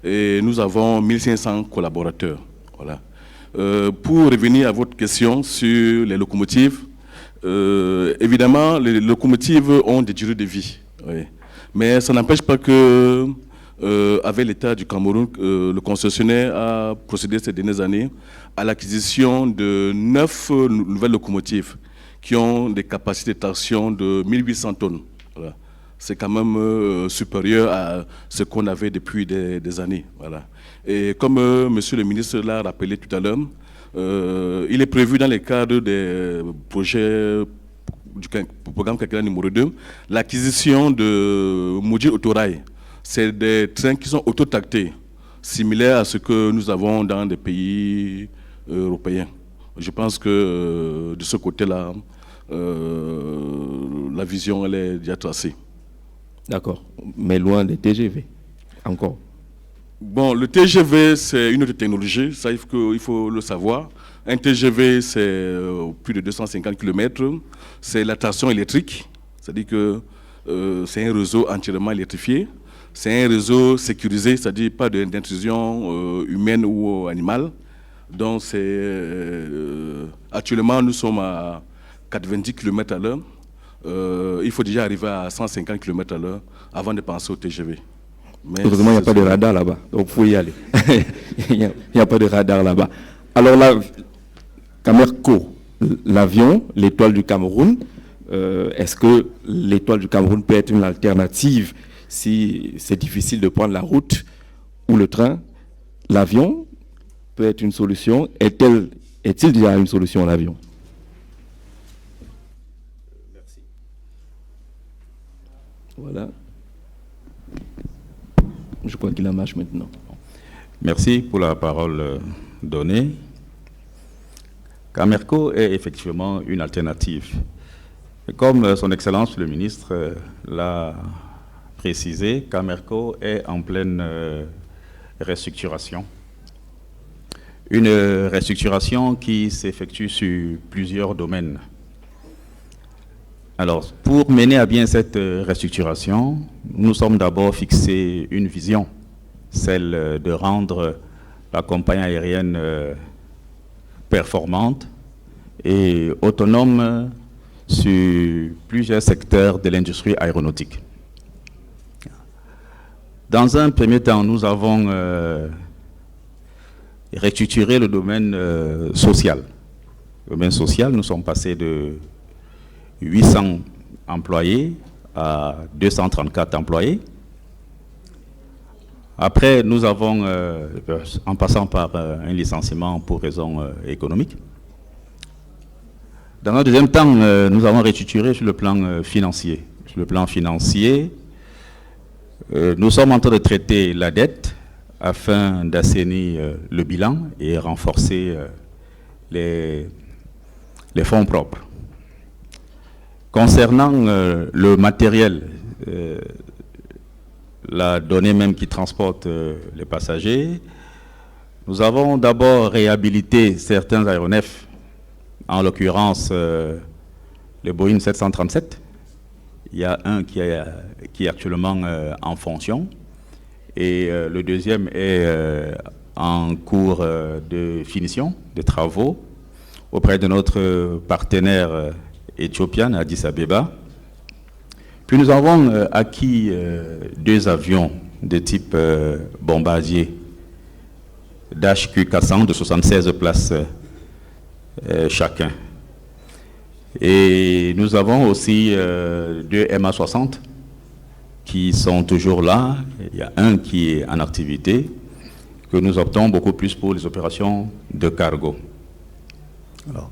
Et nous avons 1500 collaborateurs. Voilà. Pour revenir à votre question sur les locomotives, évidemment, les locomotives ont des durées de vie. Oui. Mais ça n'empêche pas que, avec l'État du Cameroun, le concessionnaire a procédé ces dernières années à l'acquisition de 9 nouvelles locomotives qui ont des capacités de traction de 1800 tonnes. Voilà. C'est quand même supérieur à ce qu'on avait depuis des années. Voilà. Et comme monsieur le ministre l'a rappelé tout à l'heure, il est prévu dans le cadre des projets du programme quinquennal numéro 2, l'acquisition de modules autorail. C'est des trains qui sont autotractés, similaires à ce que nous avons dans des pays européens. Je pense que de ce côté-là, la vision elle est déjà tracée. D'accord, mais loin des TGV, encore. Bon, le TGV, c'est une autre technologie, ça il faut le savoir. Un TGV, c'est plus de 250 km, c'est la traction électrique, c'est-à-dire que c'est un réseau entièrement électrifié, c'est un réseau sécurisé, c'est-à-dire pas d'intrusion humaine ou animale. Donc, actuellement, nous sommes à 90 km à l'heure. Il faut déjà arriver à 150 km à l'heure avant de penser au TGV. Mais heureusement, il n'y a pas de radar là-bas, donc il faut y aller. Il n'y a pas de radar là-bas. Alors là, Camerco, l'avion, l'étoile du Cameroun, est-ce que l'étoile du Cameroun peut être une alternative si c'est difficile de prendre la route ou le train? L'avion peut être une solution. Est-il déjà une solution, l'avion? Merci. Voilà. Je crois qu'il en marche maintenant. Merci pour la parole donnée. Camerco est effectivement une alternative. Et comme son Excellence le ministre l'a précisé, Camerco est en pleine restructuration. une restructuration qui s'effectue sur plusieurs domaines. Alors, pour mener à bien cette restructuration, nous sommes d'abord fixé une vision, celle de rendre la compagnie aérienne performante et autonome sur plusieurs secteurs de l'industrie aéronautique. Dans un premier temps, nous avons restructuré le domaine social. Le domaine social, nous sommes passés de 800 employés à 234 employés. Après, nous avons, en passant par un licenciement pour raisons économiques. Dans un deuxième temps, nous avons restructuré sur le plan financier. Sur le plan financier, nous sommes en train de traiter la dette afin d'assainir le bilan et renforcer les fonds propres. Concernant le matériel, la donnée même qui transporte les passagers, nous avons d'abord réhabilité certains aéronefs, en l'occurrence le Boeing 737. Il y a un qui est actuellement en fonction et le deuxième est en cours de finition de travaux auprès de notre partenaire éthiopien, Addis Abeba. Puis nous avons acquis 2 avions de type bombardier d'HQ-400 de 76 places chacun. Et nous avons aussi 2 MA-60 qui sont toujours là. Il y a un qui est en activité, que nous optons beaucoup plus pour les opérations de cargo. Alors,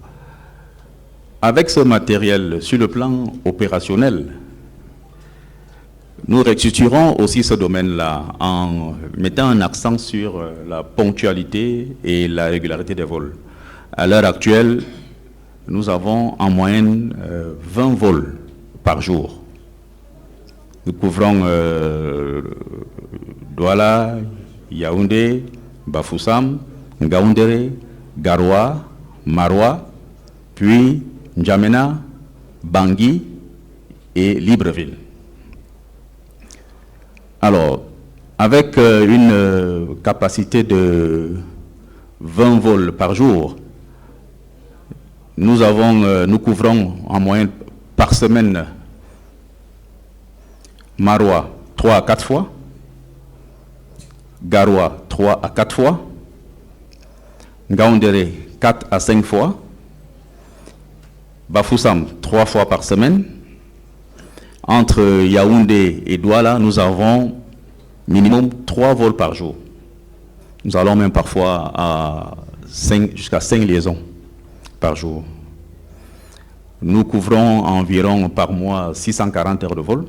avec ce matériel, sur le plan opérationnel, nous restructurons aussi ce domaine-là en mettant un accent sur la ponctualité et la régularité des vols. À l'heure actuelle, nous avons en moyenne 20 vols par jour. Nous couvrons Douala, Yaoundé, Bafoussam, Ngaoundéré, Garoua, Maroua, puis N'Djamena, Bangui et Libreville. Alors, avec une capacité de 20 vols par jour, nous couvrons en moyenne par semaine Maroua 3 à 4 fois, Garoua 3 à 4 fois, Ngaoundéré 4 à 5 fois, Bafoussam 3 fois par semaine. Entre Yaoundé et Douala, nous avons minimum 3 vols par jour. Nous allons même parfois à jusqu'à 5 liaisons par jour. Nous couvrons environ par mois 640 heures de vol.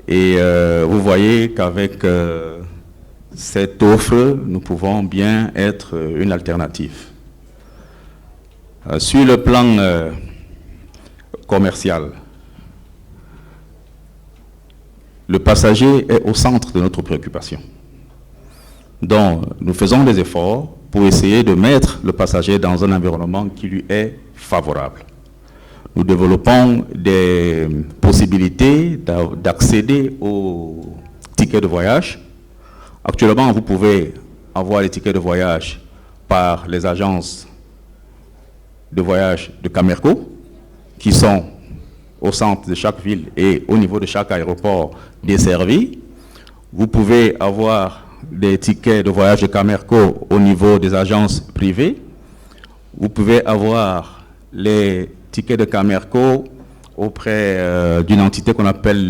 Et vous voyez qu'avec cette offre, nous pouvons bien être une alternative. Sur le plan commercial, le passager est au centre de notre préoccupation. Donc, nous faisons des efforts pour essayer de mettre le passager dans un environnement qui lui est favorable. Nous développons des possibilités d'accéder aux tickets de voyage. Actuellement, vous pouvez avoir les tickets de voyage par les agences de voyage de Camerco, qui sont au centre de chaque ville et au niveau de chaque aéroport desservi. Vous pouvez avoir des tickets de voyage de Camerco au niveau des agences privées. Vous pouvez avoir les tickets de Camerco auprès d'une entité qu'on appelle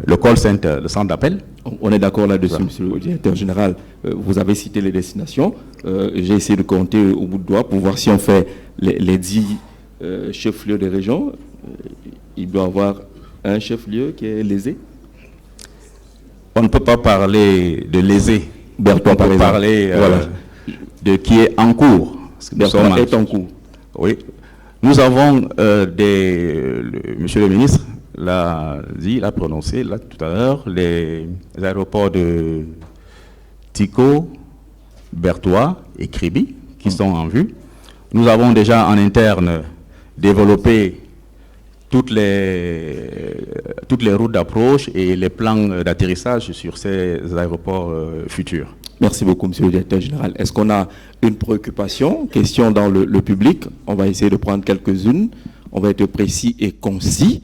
le call center, le centre d'appel. On est d'accord là-dessus, monsieur le directeur général. Vous avez cité les destinations. J'ai essayé de compter au bout de doigt pour voir si on fait les 10 chefs-lieux des régions. Il doit y avoir un chef-lieu qui est lésé. On ne peut pas parler de lésé. On peut parler de qui est en cours. Bertrand est en cours. Oui. Nous avons monsieur le ministre l'a prononcé là tout à l'heure, les aéroports de Tico, Bertois et Kribi qui sont en vue. Nous avons déjà en interne développé toutes les routes d'approche et les plans d'atterrissage sur ces aéroports futurs. Merci beaucoup, Monsieur le Directeur Général. Est-ce qu'on a une préoccupation, question dans le public? On va essayer de prendre quelques-unes. On va être précis et concis.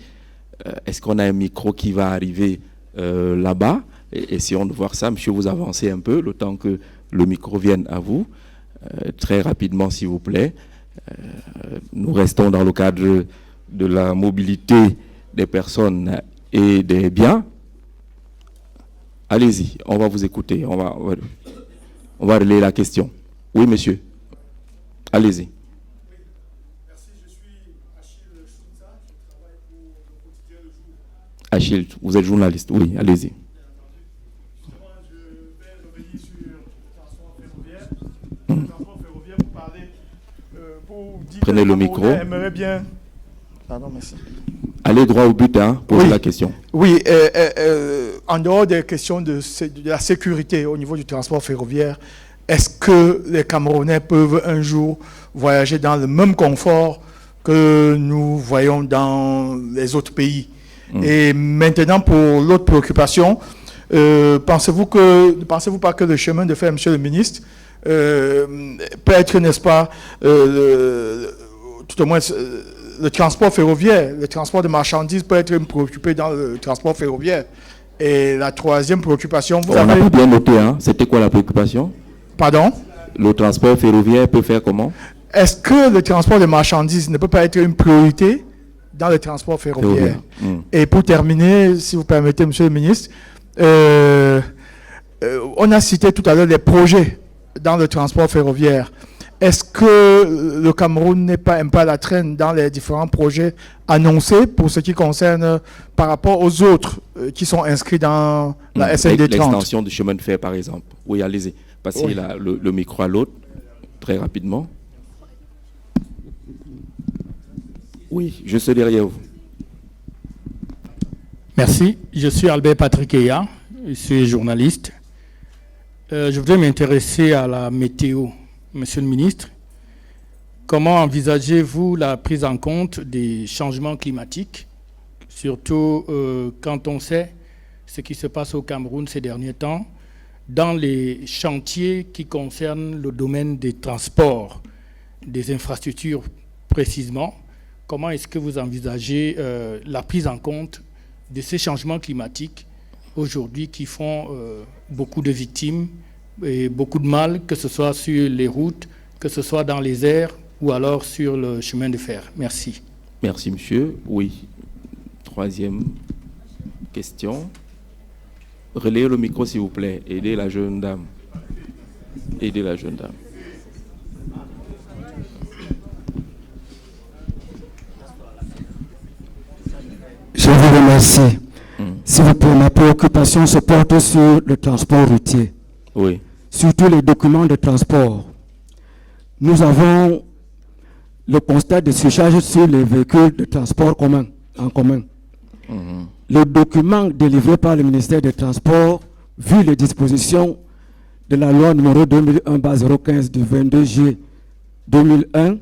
Est-ce qu'on a un micro qui va arriver là-bas? Essayons de voir ça. Monsieur, vous avancez un peu, le temps que le micro vienne à vous. Très rapidement, s'il vous plaît. Nous restons dans le cadre de la mobilité des personnes et des biens. Allez-y, on va vous écouter. On va relayer la question. Oui, monsieur. Allez-y. Merci, je suis Achille Schutza, je travaille pour le quotidien Le Jour. Achille, vous êtes journaliste. Oui, allez-y. Justement, je vais revenir sur le transport ferroviaire. Le transport ferroviaire, vous parlez, pour dire Prenez que le micro. Aimerait bien... Pardon, merci. Allez droit au but, hein, posez la question. Oui, en dehors des questions de la sécurité au niveau du transport ferroviaire, est-ce que les Camerounais peuvent un jour voyager dans le même confort que nous voyons dans les autres pays? Et maintenant, pour l'autre préoccupation, pensez-vous pas que le chemin de fer, Monsieur le Ministre, peut être, n'est-ce pas, tout au moins... le transport ferroviaire, le transport de marchandises peut être préoccupé dans le transport ferroviaire. Et la troisième préoccupation... On a bien noté, hein. C'était quoi la préoccupation? Pardon? Le transport ferroviaire peut faire comment? Est-ce que le transport de marchandises ne peut pas être une priorité dans le transport ferroviaire? Et pour terminer, si vous permettez, Monsieur le Ministre, on a cité tout à l'heure des projets dans le transport ferroviaire. Est-ce que le Cameroun n'est pas un peu à la traîne dans les différents projets annoncés pour ce qui concerne par rapport aux autres qui sont inscrits dans la SND 30? L'extension du chemin de fer, par exemple. Oui, allez-y. Passez le micro à l'autre, très rapidement. Oui, je suis derrière vous. Merci. Je suis Albert Patrick Eya. Je suis journaliste. Je voudrais m'intéresser à la météo. Monsieur le ministre, comment envisagez-vous la prise en compte des changements climatiques, surtout quand on sait ce qui se passe au Cameroun ces derniers temps, dans les chantiers qui concernent le domaine des transports, des infrastructures précisément? Comment est-ce que vous envisagez la prise en compte de ces changements climatiques aujourd'hui qui font beaucoup de victimes et beaucoup de mal, que ce soit sur les routes, que ce soit dans les airs ou alors sur le chemin de fer? Merci. Merci, monsieur. Oui. Troisième question. Relayez le micro, s'il vous plaît. Aidez la jeune dame. Aidez la jeune dame. Je vous remercie. S'il vous plaît, ma préoccupation se porte sur le transport routier. Oui. Surtout les documents de transport. Nous avons le constat de surcharge sur les véhicules de transport en commun. Le document délivré par le ministère des Transports, vu les dispositions de la loi numéro 2001-015 du 22 juillet 2001,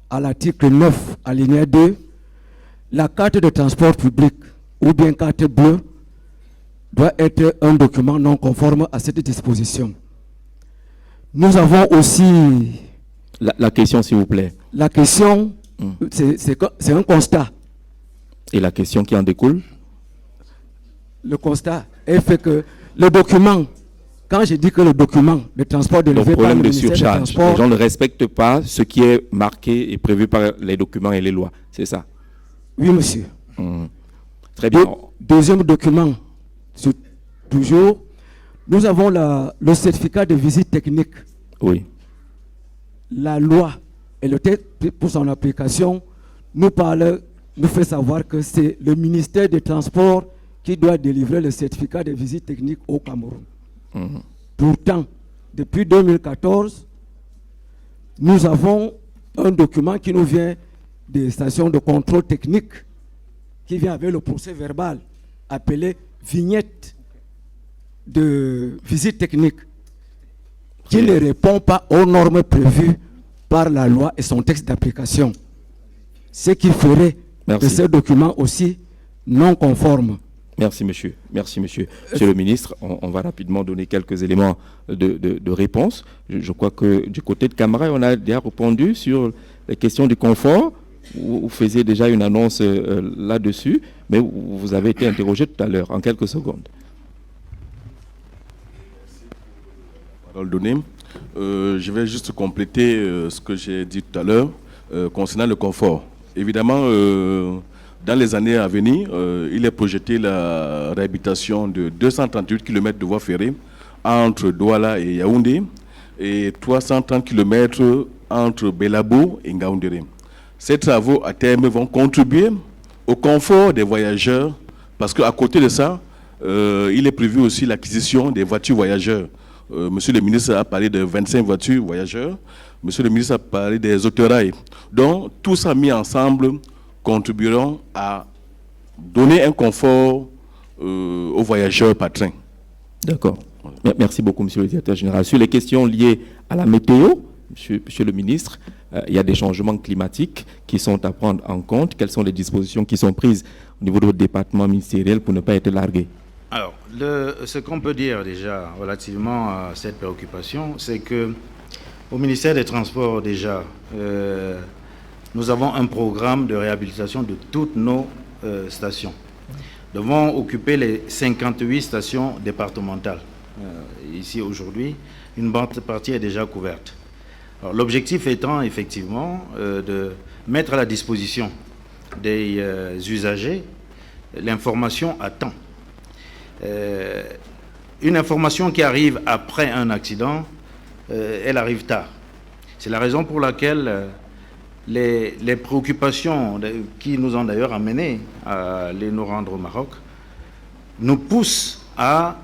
à l'article 9, alinéa 2, la carte de transport public ou bien carte bleue doit être un document non conforme à cette disposition. Nous avons aussi... La question, s'il vous plaît. La question, c'est un constat. Et la question qui en découle? Le constat est fait que le document, quand je dis que le document de transport délivré par le ministère des Transports... Les gens ne respectent pas ce qui est marqué et prévu par les documents et les lois. C'est ça? Oui, monsieur. Très bien. Deuxième document, toujours, nous avons le certificat de visite technique. Oui. La loi et le texte pour son application nous fait savoir que c'est le ministère des Transports qui doit délivrer le certificat de visite technique au Cameroun. Pourtant, depuis 2014, nous avons un document qui nous vient des stations de contrôle technique, qui vient avec le procès verbal, appelé vignette de visite technique. qui ne répond pas aux normes prévues par la loi et son texte d'application. Ce qui ferait de ces documents aussi non conformes. Merci, monsieur. Merci, monsieur. Monsieur le ministre, on va rapidement donner quelques éléments de réponse. Je crois que du côté de Camara, on a déjà répondu sur les questions du confort. Vous faisiez déjà une annonce là-dessus, mais vous avez été interrogé tout à l'heure, en quelques secondes. Parole donnée. Je vais juste compléter ce que j'ai dit tout à l'heure concernant le confort. Évidemment, dans les années à venir, il est projeté la réhabilitation de 238 km de voies ferrées entre Douala et Yaoundé et 330 km entre Belabo et Ngaoundéré. Ces travaux à terme vont contribuer au confort des voyageurs parce qu'à côté de ça, il est prévu aussi l'acquisition des voitures voyageurs. Monsieur le ministre a parlé de 25 voitures voyageurs. Monsieur le ministre a parlé des autorails. Donc, tout ça mis ensemble contribueront à donner un confort aux voyageurs par train. D'accord. Merci beaucoup, monsieur le directeur général. Sur les questions liées à la météo, monsieur le ministre, il y a des changements climatiques qui sont à prendre en compte. Quelles sont les dispositions qui sont prises au niveau de votre département ministériel pour ne pas être largué? Alors, ce qu'on peut dire déjà relativement à cette préoccupation, c'est que au ministère des Transports déjà, nous avons un programme de réhabilitation de toutes nos stations. Nous devons occuper les 58 stations départementales. Ici aujourd'hui, une bonne partie est déjà couverte. L'objectif étant effectivement de mettre à la disposition des usagers l'information à temps. Une information qui arrive après un accident, elle arrive tard. C'est la raison pour laquelle les préoccupations qui nous ont d'ailleurs amenés à aller nous rendre au Maroc nous poussent à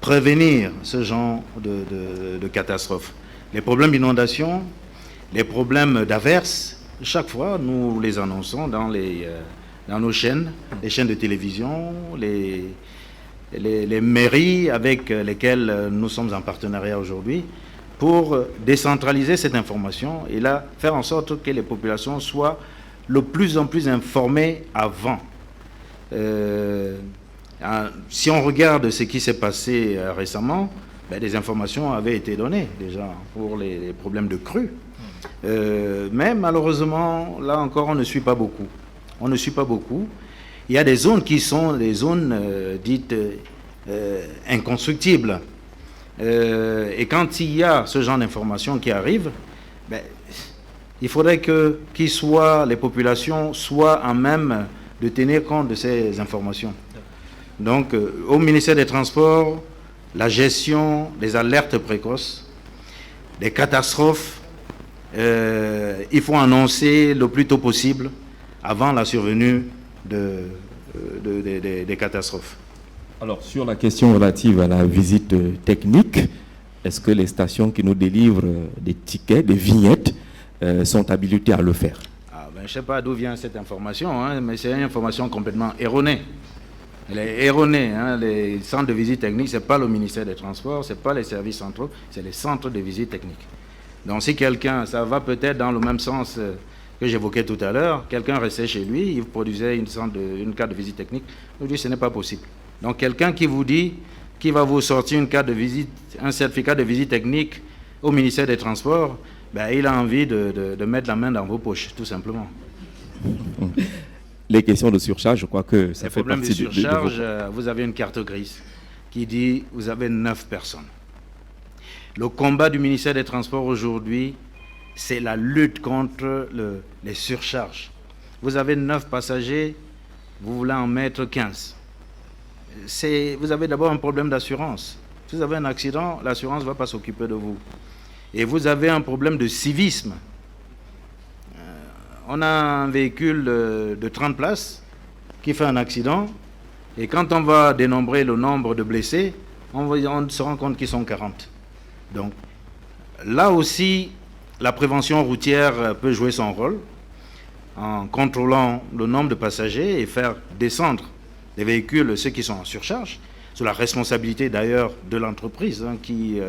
prévenir ce genre de catastrophes. Les problèmes d'inondation, les problèmes d'averses, chaque fois nous les annonçons dans nos chaînes, les chaînes de télévision, les mairies avec lesquelles nous sommes en partenariat aujourd'hui pour décentraliser cette information et là faire en sorte que les populations soient de plus en plus informées avant. Si on regarde ce qui s'est passé récemment, des informations avaient été données déjà pour les problèmes de crues. Mais malheureusement, là encore, on ne suit pas beaucoup. On ne suit pas beaucoup. Il y a des zones qui sont des zones dites inconstructibles. Et quand il y a ce genre d'informations qui arrivent, il faudrait que les populations soient en même de tenir compte de ces informations. Donc, au ministère des Transports, la gestion des alertes précoces, des catastrophes, il faut annoncer le plus tôt possible avant la survenue des catastrophes. Alors, sur la question relative à la visite technique, est-ce que les stations qui nous délivrent des tickets, des vignettes, sont habilitées à le faire? Je ne sais pas d'où vient cette information, mais c'est une information complètement erronée. Elle est erronée. Les centres de visite technique, ce n'est pas le ministère des Transports, ce n'est pas les services centraux, c'est les centres de visite technique. Donc si quelqu'un, ça va peut-être dans le même sens que j'évoquais tout à l'heure, quelqu'un restait chez lui, il produisait une carte de visite technique, nous dit ce n'est pas possible. Donc quelqu'un qui vous dit qu'il va vous sortir une carte de visite, un certificat de visite technique au ministère des Transports, il a envie de mettre la main dans vos poches, tout simplement. Les questions de surcharge, je crois que ça fait partie de surcharge, vous avez une carte grise qui dit vous avez 9 personnes. Le combat du ministère des Transports aujourd'hui, c'est la lutte contre les surcharges. Vous avez 9 passagers, vous voulez en mettre 15. Vous avez d'abord un problème d'assurance. Si vous avez un accident, l'assurance ne va pas s'occuper de vous. Et vous avez un problème de civisme. On a un véhicule de 30 places qui fait un accident, et quand on va dénombrer le nombre de blessés, on se rend compte qu'ils sont 40. Donc, là aussi, la prévention routière peut jouer son rôle en contrôlant le nombre de passagers et faire descendre des véhicules, ceux qui sont en surcharge, sous la responsabilité d'ailleurs de l'entreprise qui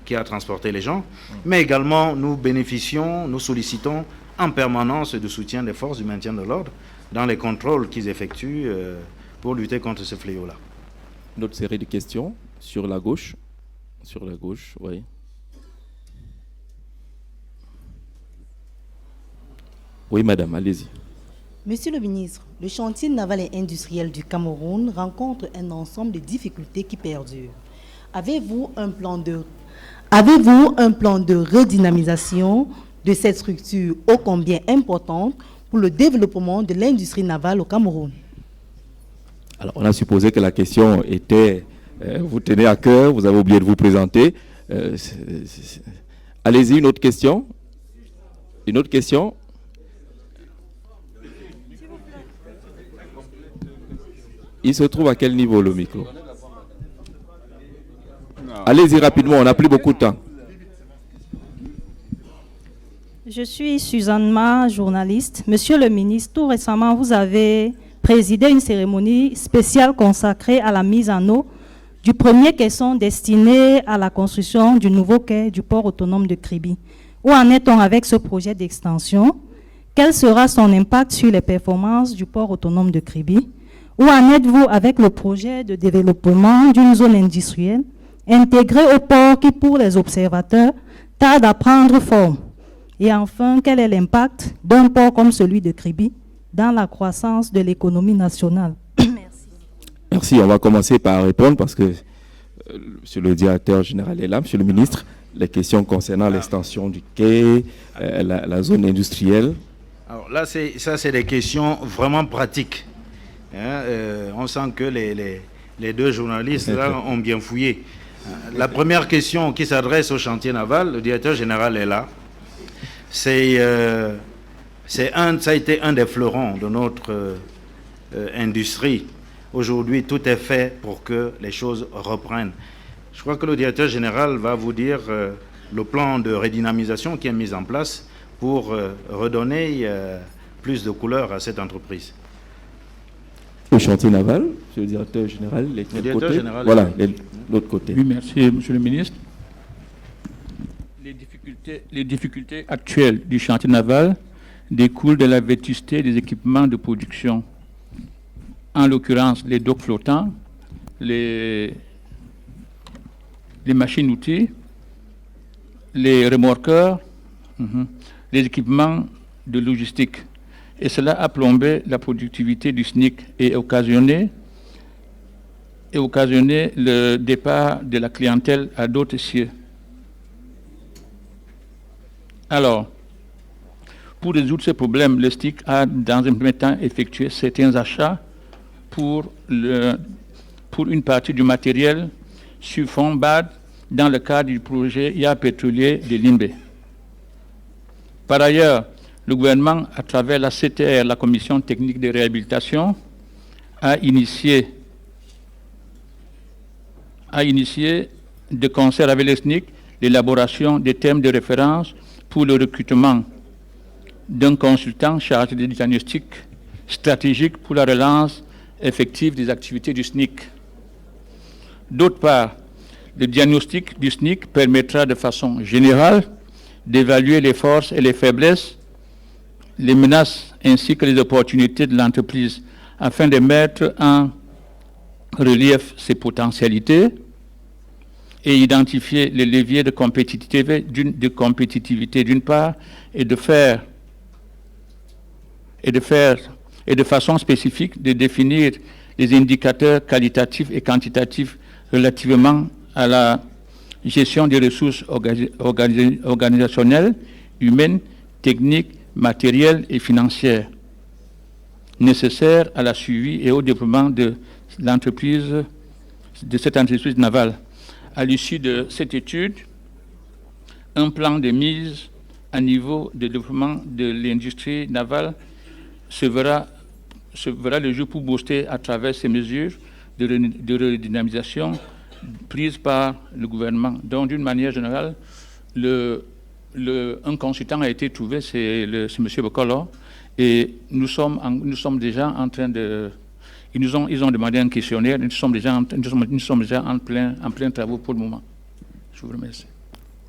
qui a transporté les gens, mais également nous bénéficions, nous sollicitons en permanence du soutien des forces du maintien de l'ordre dans les contrôles qu'ils effectuent pour lutter contre ce fléau-là. Une autre série de questions sur la gauche. Sur la gauche, oui. Oui, madame, allez-y. Monsieur le ministre, le chantier naval et industriel du Cameroun rencontre un ensemble de difficultés qui perdurent. Avez-vous un plan de redynamisation de cette structure ô combien importante pour le développement de l'industrie navale au Cameroun? Alors, on a supposé que la question était, vous tenez à cœur, vous avez oublié de vous présenter. Allez-y, une autre question. Une autre question. Il se trouve à quel niveau le micro? Allez-y rapidement, on n'a plus beaucoup de temps. Je suis Suzanne Ma, journaliste. Monsieur le ministre, tout récemment, vous avez présidé une cérémonie spéciale consacrée à la mise en eau du premier caisson destiné à la construction du nouveau quai du port autonome de Kribi. Où en est-on avec ce projet d'extension? Quel sera son impact sur les performances du port autonome de Kribi? Où en êtes-vous avec le projet de développement d'une zone industrielle intégrée au port qui, pour les observateurs, tarde à prendre forme? Et enfin, quel est l'impact d'un port comme celui de Kribi dans la croissance de l'économie nationale? Merci. Merci, on va commencer par répondre parce que monsieur le directeur général est là, monsieur le ministre, les questions concernant l'extension du quai, la zone industrielle. Alors là, ça c'est des questions vraiment pratiques. On sent que les deux journalistes là ont bien fouillé. La première question qui s'adresse au chantier naval, le directeur général est là. Ça a été un des fleurons de notre industrie. Aujourd'hui, tout est fait pour que les choses reprennent. Je crois que le directeur général va vous dire le plan de redynamisation qui est mis en place pour redonner plus de couleur à cette entreprise. Le chantier naval, monsieur le directeur général, voilà, l'autre côté. Oui, merci, monsieur le ministre. Les difficultés actuelles du chantier naval découlent de la vétusté des équipements de production. En l'occurrence, les docks flottants, les machines-outils, les remorqueurs, les équipements de logistique. Et cela a plombé la productivité du SNIC et occasionné le départ de la clientèle à d'autres cieux. Alors, pour résoudre ce problème, le SNIC a dans un premier temps effectué certains achats pour une partie du matériel sur fond BAD dans le cadre du projet IA pétrolier de Limbe. Par ailleurs, le gouvernement, à travers la CTR, la Commission technique de réhabilitation, a initié de concert avec le SNIC l'élaboration des thèmes de référence pour le recrutement d'un consultant chargé de diagnostic stratégique pour la relance effective des activités du SNIC. D'autre part, le diagnostic du SNIC permettra de façon générale d'évaluer les forces et les faiblesses, les menaces ainsi que les opportunités de l'entreprise afin de mettre en relief ses potentialités et identifier les leviers de compétitivité d'une part et de façon spécifique de définir les indicateurs qualitatifs et quantitatifs relativement à la gestion des ressources organisationnelles, humaines, techniques, matérielles et financières nécessaires à la suivi et au développement de cette entreprise navale. À l'issue de cette étude, un plan de mise à niveau de développement de l'industrie navale se verra le jour pour booster à travers ces mesures de redynamisation prises par le gouvernement. Donc, d'une manière générale, un consultant a été trouvé, c'est M. Bokolo, et nous sommes déjà en train de... Ils ont demandé un questionnaire, nous sommes déjà en plein travaux pour le moment. Je vous remercie.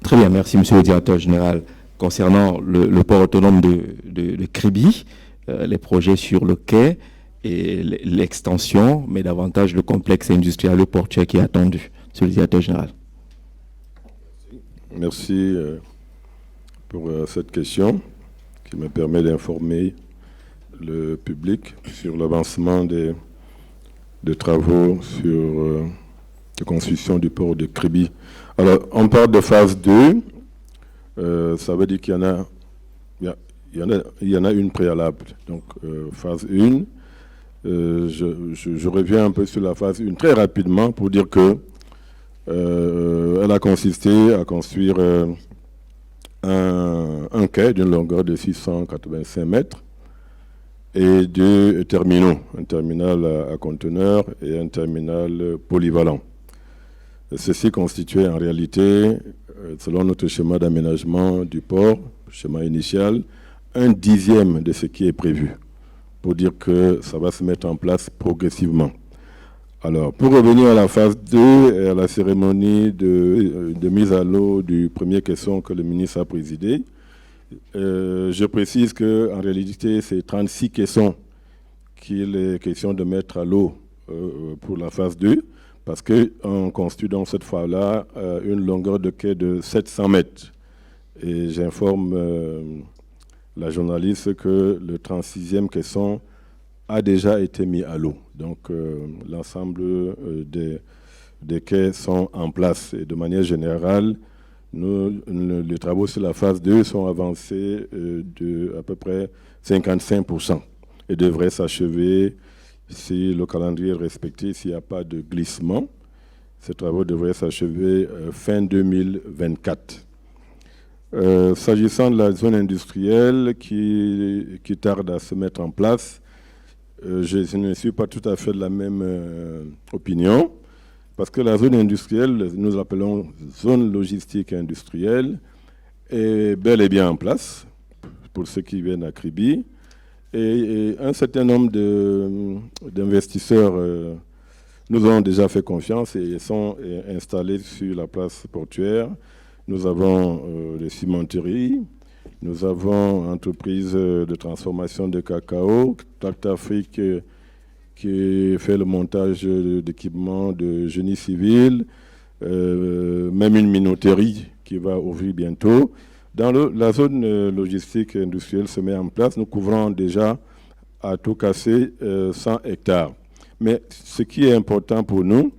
Très bien, merci Monsieur le Directeur Général. Concernant le port autonome de Kribi, les projets sur le quai et l'extension, mais davantage le complexe industriel et portuaire qui est attendu. Monsieur le Directeur Général. Merci pour cette question qui me permet d'informer le public sur l'avancement des travaux sur la construction du port de Kribi. Alors, on parle de phase 2. Ça veut dire qu'il y en a une préalable. Donc, phase 1. Je reviens un peu sur la phase 1 très rapidement pour dire que elle a consisté à construire un quai d'une longueur de 685 mètres et deux terminaux, un terminal à conteneurs et un terminal polyvalent. Ceci constituait en réalité, selon notre schéma d'aménagement du port, schéma initial, 1/10 de ce qui est prévu, pour dire que ça va se mettre en place progressivement. Alors, pour revenir à la phase 2 et à la cérémonie de mise à l'eau du premier caisson que le ministre a présidé, je précise qu'en réalité, c'est 36 caissons qu'il est question de mettre à l'eau pour la phase 2, parce qu'on construit dans cette phase-là une longueur de quai de 700 mètres. Et j'informe la journaliste que le 36e caisson a déjà été mis à l'eau. Donc l'ensemble des quais sont en place. Et de manière générale, les travaux sur la phase 2 sont avancés de à peu près 55% et devraient s'achever, si le calendrier est respecté, s'il n'y a pas de glissement. Ces travaux devraient s'achever fin 2024. S'agissant de la zone industrielle qui tarde à se mettre en place, je ne suis pas tout à fait de la même opinion, parce que la zone industrielle, nous l'appelons zone logistique industrielle, est bel et bien en place, pour ceux qui viennent à Kribi. Et un certain nombre d'investisseurs nous ont déjà fait confiance et sont installés sur la place portuaire. Nous avons les cimenteries, nous avons entreprise de transformation de cacao, Tract Afrique qui fait le montage d'équipements de génie civil, même une minoterie qui va ouvrir bientôt. Dans la zone logistique industrielle se met en place, nous couvrons déjà à tout casser 100 hectares. Mais ce qui est important pour nous,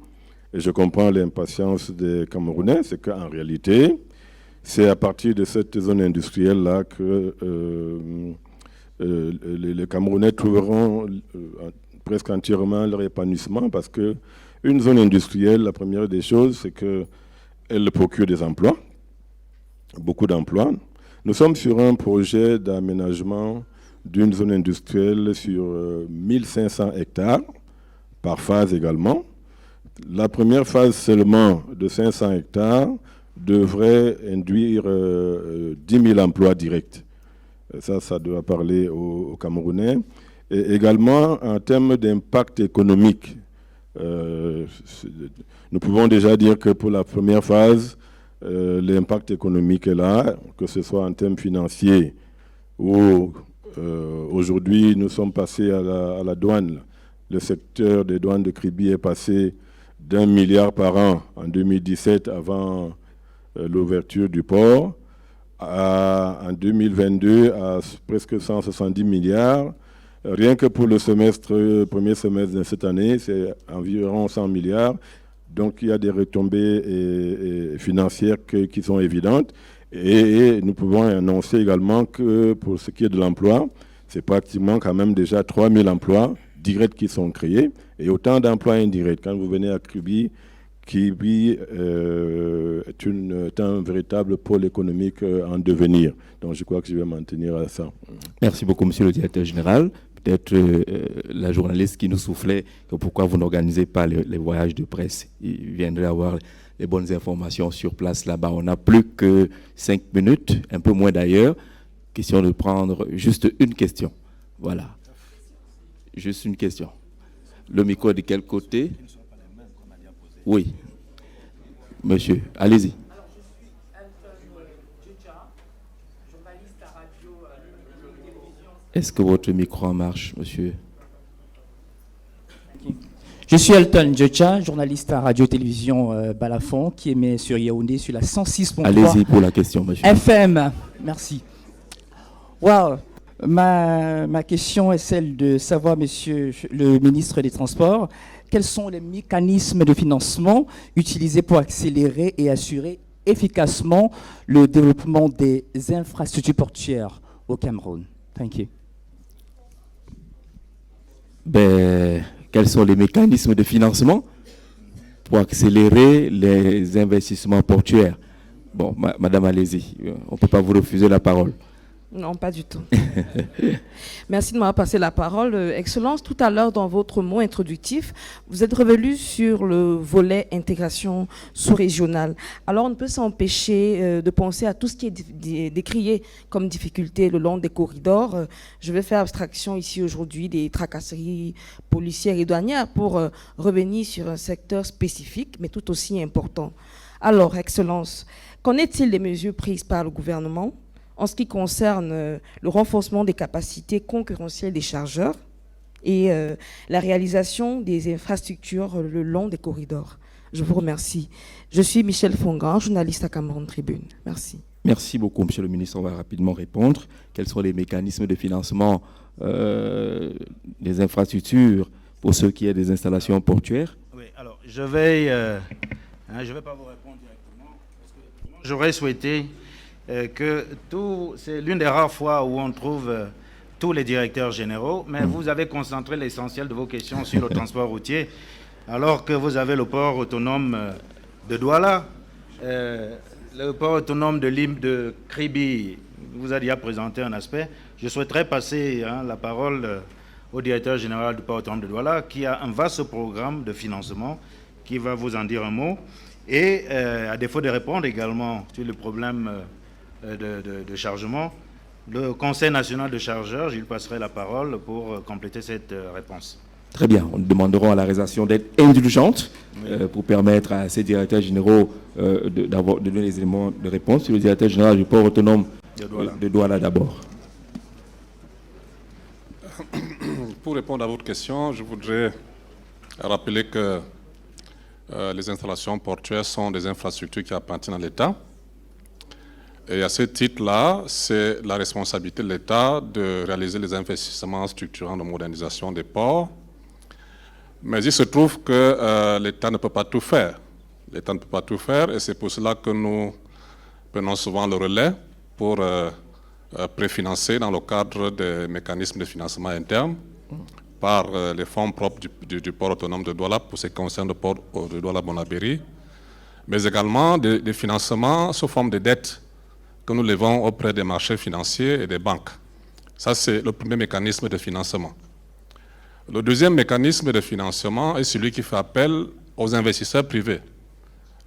et je comprends l'impatience des Camerounais, c'est qu'en réalité, c'est à partir de cette zone industrielle-là que les Camerounais trouveront presque entièrement leur épanouissement, parce qu'une zone industrielle, la première des choses, c'est qu'elle procure des emplois, beaucoup d'emplois. Nous sommes sur un projet d'aménagement d'une zone industrielle sur 1500 hectares, par phase également. La première phase seulement de 500 hectares devrait induire 10 000 emplois directs. Ça doit parler aux Camerounais. Et également, en termes d'impact économique, nous pouvons déjà dire que pour la première phase, l'impact économique est là, que ce soit en termes financiers, où aujourd'hui nous sommes passés à la douane. Le secteur des douanes de Kribi est passé d'1 milliard par an en 2017 avant l'ouverture du port, en 2022 à presque 170 milliards. Rien que pour le premier semestre de cette année, c'est environ 100 milliards. Donc il y a des retombées financières qui sont évidentes. Et nous pouvons annoncer également que pour ce qui est de l'emploi, c'est pratiquement quand même déjà 3 000 emplois directs qui sont créés et autant d'emplois indirects. Quand vous venez à Kribi est un véritable pôle économique en devenir. Donc je crois que je vais m'en tenir à ça. Merci beaucoup, Monsieur le Directeur Général. Peut-être la journaliste qui nous soufflait que pourquoi vous n'organisez pas les voyages de presse. Il viendrait avoir les bonnes informations sur place là-bas. On n'a plus que 5 minutes, un peu moins d'ailleurs. Question de prendre juste une question. Voilà. Juste une question. Le micro de quel côté? Oui. Monsieur, allez-y. Est-ce que votre micro en marche, monsieur? Je suis Elton Djecha, journaliste à Radio-Télévision Balafon, qui émet sur Yaoundé sur la 106.3. Allez-y pour la question, monsieur. FM, merci. Wow. Ma question est celle de savoir, monsieur le ministre des Transports, quels sont les mécanismes de financement utilisés pour accélérer et assurer efficacement le développement des infrastructures portuaires au Cameroun? Thank you. Quels sont les mécanismes de financement pour accélérer les investissements portuaires? Bon, madame, allez-y. On ne peut pas vous refuser la parole. Non, pas du tout. Merci de m'avoir passé la parole. Excellence, tout à l'heure, dans votre mot introductif, vous êtes revenu sur le volet intégration sous-régionale. Alors, on ne peut s'empêcher de penser à tout ce qui est décrié comme difficulté le long des corridors. Je vais faire abstraction ici aujourd'hui des tracasseries policières et douanières pour revenir sur un secteur spécifique, mais tout aussi important. Alors, Excellence, qu'en est-il des mesures prises par le gouvernement en ce qui concerne le renforcement des capacités concurrentielles des chargeurs et la réalisation des infrastructures le long des corridors? Je vous remercie. Je suis Michel Fongan, journaliste à Cameroun Tribune. Merci. Merci beaucoup, monsieur le ministre. On va rapidement répondre. Quels sont les mécanismes de financement des infrastructures pour ceux qui ont des installations portuaires? Oui, alors je vais pas vous répondre directement, parce que moi, j'aurais souhaité que c'est l'une des rares fois où on trouve tous les directeurs généraux, mais vous avez concentré l'essentiel de vos questions sur le transport routier, alors que vous avez le port autonome de Douala, le port autonome de Kribi vous a déjà présenté un aspect. Je souhaiterais passer la parole au directeur général du port autonome de Douala, qui a un vaste programme de financement, qui va vous en dire un mot, et à défaut de répondre également sur le problème de chargement, le Conseil national de chargeurs, je lui passerai la parole pour compléter cette réponse. Très bien, nous demanderons à la réalisation d'être indulgente pour permettre à ces directeurs généraux de donner les éléments de réponse. Sur le directeur général du port autonome de Douala d'abord. Pour répondre à votre question, je voudrais rappeler que les installations portuaires sont des infrastructures qui appartiennent à l'État. Et à ce titre-là, c'est la responsabilité de l'État de réaliser les investissements structurants de modernisation des ports. Mais il se trouve que l'État ne peut pas tout faire. L'État ne peut pas tout faire et c'est pour cela que nous prenons souvent le relais pour préfinancer dans le cadre des mécanismes de financement interne par les fonds propres du port autonome de Douala pour ce qui concerne le port de Douala-Bonabéry, mais également des financements sous forme de dettes que nous levons auprès des marchés financiers et des banques. Ça, c'est le premier mécanisme de financement. Le deuxième mécanisme de financement est celui qui fait appel aux investisseurs privés.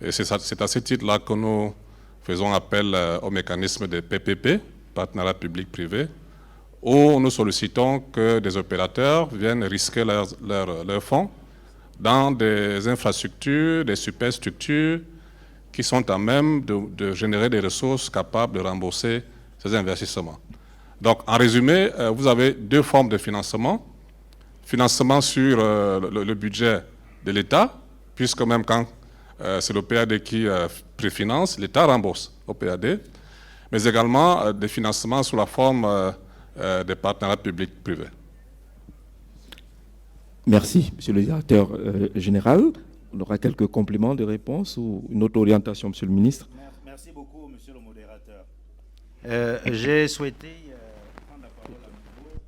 Et c'est à ce titre-là que nous faisons appel au mécanisme de PPP, partenariat public-privé, où nous sollicitons que des opérateurs viennent risquer leurs fonds dans des infrastructures, des superstructures qui sont à même de générer des ressources capables de rembourser ces investissements. Donc, en résumé, vous avez deux formes de financement. Financement sur le budget de l'État, puisque même quand c'est le PAD qui préfinance, l'État rembourse au PAD, mais également des financements sous la forme des partenariats publics-privés. Merci, monsieur le directeur général. On aura quelques compléments de réponse ou une autre orientation, monsieur le ministre. Merci beaucoup, monsieur le modérateur. J'ai souhaité prendre la parole à nouveau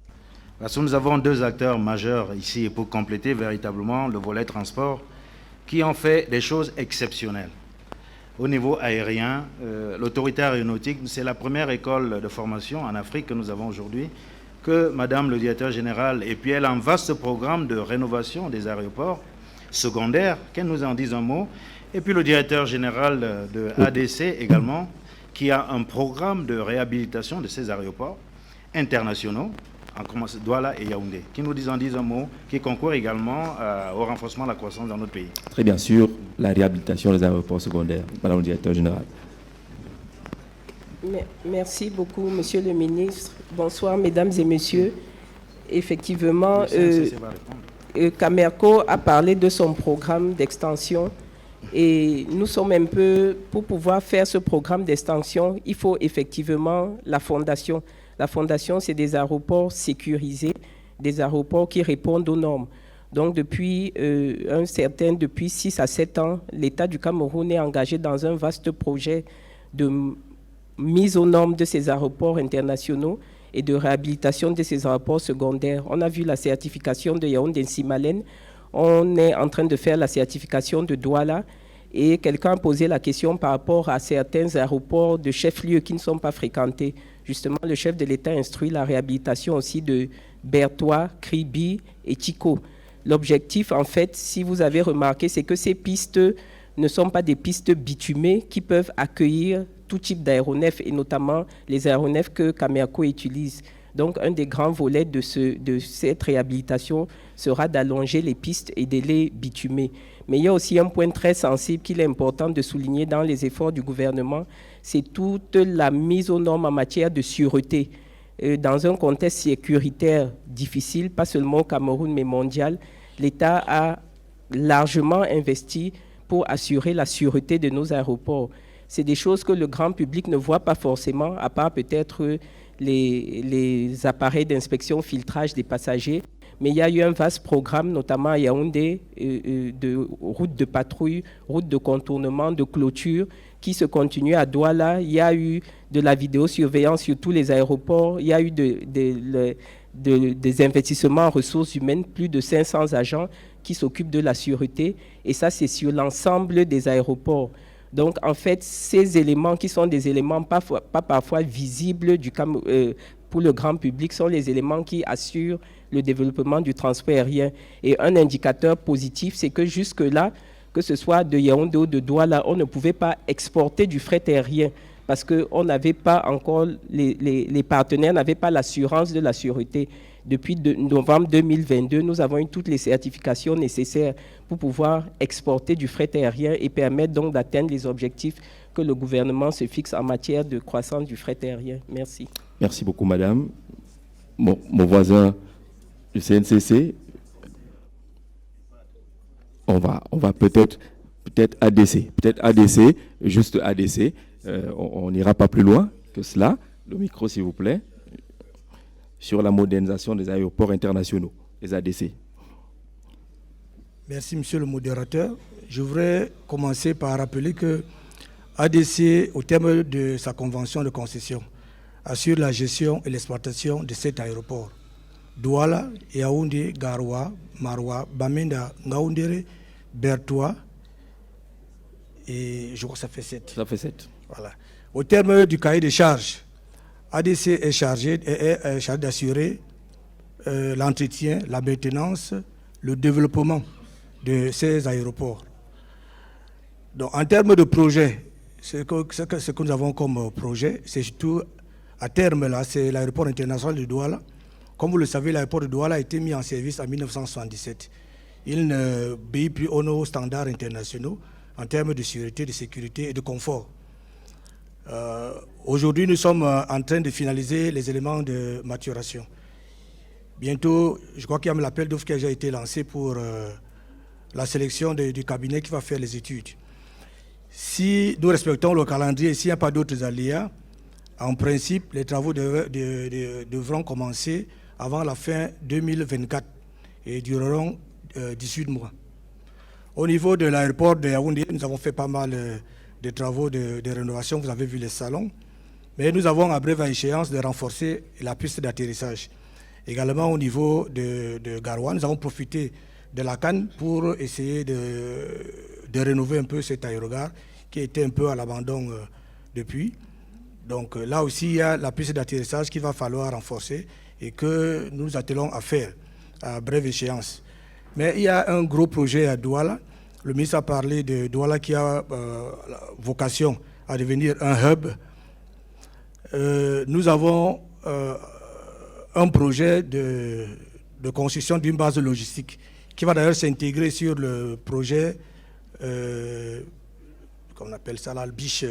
parce que nous avons deux acteurs majeurs ici pour compléter véritablement le volet transport qui ont fait des choses exceptionnelles. Au niveau aérien, l'autorité aéronautique, c'est la première école de formation en Afrique que nous avons aujourd'hui, que madame le directeur général, et puis elle a un vaste programme de rénovation des aéroports secondaires, qu'elle nous en dise un mot, et puis le directeur général de ADC également, qui a un programme de réhabilitation de ces aéroports internationaux, en commençant Douala et Yaoundé, qui nous en disent un mot, qui concourt également au renforcement de la croissance dans notre pays. Très bien sûr, la réhabilitation des aéroports secondaires, madame le directeur général. Merci beaucoup, Monsieur le ministre. Bonsoir, mesdames et messieurs. Effectivement, Camerco a parlé de son programme d'extension et nous sommes un peu, pour pouvoir faire ce programme d'extension, il faut effectivement la fondation. La fondation, c'est des aéroports sécurisés, des aéroports qui répondent aux normes. Donc depuis 6 à 7 ans, l'État du Cameroun est engagé dans un vaste projet de mise aux normes de ces aéroports internationaux et de réhabilitation de ces aéroports secondaires. On a vu la certification de Yaoundé-Nsimalen, on est en train de faire la certification de Douala et quelqu'un a posé la question par rapport à certains aéroports de chef-lieu qui ne sont pas fréquentés. Justement, le chef de l'État instruit la réhabilitation aussi de Bertois, Kribi et Tiko. L'objectif, en fait, si vous avez remarqué, c'est que ces pistes ne sont pas des pistes bitumées qui peuvent accueillir tout type d'aéronefs et notamment les aéronefs que Camerco utilise. Donc, un des grands volets de cette réhabilitation sera d'allonger les pistes et de les bitumer. Mais il y a aussi un point très sensible qu'il est important de souligner dans les efforts du gouvernement, c'est toute la mise aux normes en matière de sûreté. Dans un contexte sécuritaire difficile, pas seulement au Cameroun, mais mondial, l'État a largement investi pour assurer la sûreté de nos aéroports. C'est des choses que le grand public ne voit pas forcément, à part peut-être les appareils d'inspection, filtrage des passagers. Mais il y a eu un vaste programme, notamment à Yaoundé, de routes de patrouille, routes de contournement, de clôture, qui se continue à Douala. Il y a eu de la vidéosurveillance sur tous les aéroports. Il y a eu des investissements en ressources humaines, plus de 500 agents qui s'occupent de la sûreté. Et ça, c'est sur l'ensemble des aéroports. Donc, en fait, ces éléments qui sont des éléments pas parfois visibles pour le grand public sont les éléments qui assurent le développement du transport aérien. Et un indicateur positif, c'est que jusque-là, que ce soit de Yaoundé ou de Douala, on ne pouvait pas exporter du fret aérien parce qu'on n'avait pas encore, les partenaires n'avaient pas l'assurance de la sûreté. Depuis novembre 2022, nous avons eu toutes les certifications nécessaires pour pouvoir exporter du fret aérien et permettre donc d'atteindre les objectifs que le gouvernement se fixe en matière de croissance du fret aérien. Merci. Merci beaucoup, madame. Mon voisin du CNCC, on va peut-être ADC, juste ADC. On n'ira pas plus loin que cela. Le micro, s'il vous plaît. Sur la modernisation des aéroports internationaux, les ADC. Merci, monsieur le modérateur. Je voudrais commencer par rappeler que ADC, au terme de sa convention de concession, assure la gestion et l'exploitation de 7 aéroports. Douala, Yaoundé, Garoua, Maroua, Bamenda, Ngaoundéré, Bertois, et je crois que ça fait 7. Ça fait 7. Voilà. Au terme du cahier des charges, ADC est chargé d'assurer l'entretien, la maintenance, le développement de ces aéroports. Donc, en termes de projet, ce que nous avons comme projet, c'est surtout, à terme, là, c'est l'aéroport international de Douala. Comme vous le savez, l'aéroport de Douala a été mis en service en 1977. Il ne obéit plus aux nos standards internationaux en termes de sûreté, de sécurité et de confort. Aujourd'hui, nous sommes en train de finaliser les éléments de maturation. Bientôt, je crois qu'il y a l'appel d'offres qui a déjà été lancé pour la sélection du cabinet qui va faire les études. Si nous respectons le calendrier, s'il n'y a pas d'autres aléas, en principe, les travaux devront commencer avant la fin 2024 et dureront 18 mois. Au niveau de l'aéroport de Yaoundé, nous avons fait pas mal de travaux de rénovation, vous avez vu les salons, mais nous avons à brève échéance de renforcer la piste d'atterrissage. Également au niveau de Garoua, nous avons profité de la Cannes pour essayer de rénover un peu cet aérogare qui était un peu à l'abandon depuis. Donc là aussi, il y a la piste d'atterrissage qu'il va falloir renforcer et que nous nous attelons à faire à brève échéance. Mais il y a un gros projet à Douala. Le ministre a parlé de Douala qui a vocation à devenir un hub. Nous avons un projet de construction d'une base logistique qui va d'ailleurs s'intégrer sur le projet, comment on appelle ça là, le biche,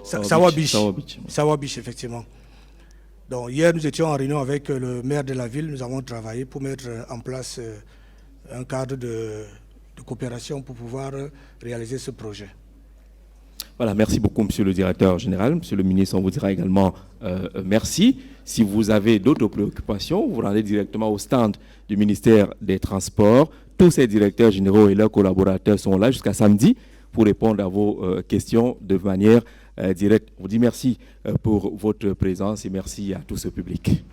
Sawabich, effectivement. Donc, hier, nous étions en réunion avec le maire de la ville. Nous avons travaillé pour mettre en place un cadre de coopération pour pouvoir réaliser ce projet. Voilà, merci beaucoup, monsieur le directeur général. Monsieur le ministre, on vous dira également merci. Si vous avez d'autres préoccupations, vous rendez directement au stand du ministère des Transports. Tous ces directeurs généraux et leurs collaborateurs sont là jusqu'à samedi pour répondre à vos questions de manière directe. On vous dit merci pour votre présence et merci à tout ce public.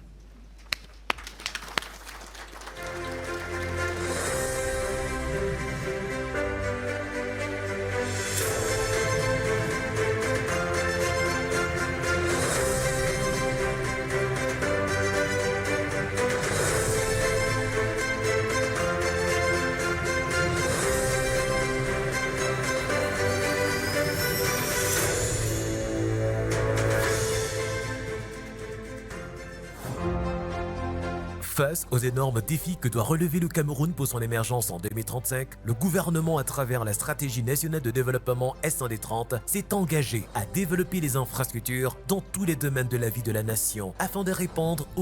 Face aux énormes défis que doit relever le Cameroun pour son émergence en 2035, le gouvernement, à travers la stratégie nationale de développement S1D30, s'est engagé à développer les infrastructures dans tous les domaines de la vie de la nation afin de répondre aux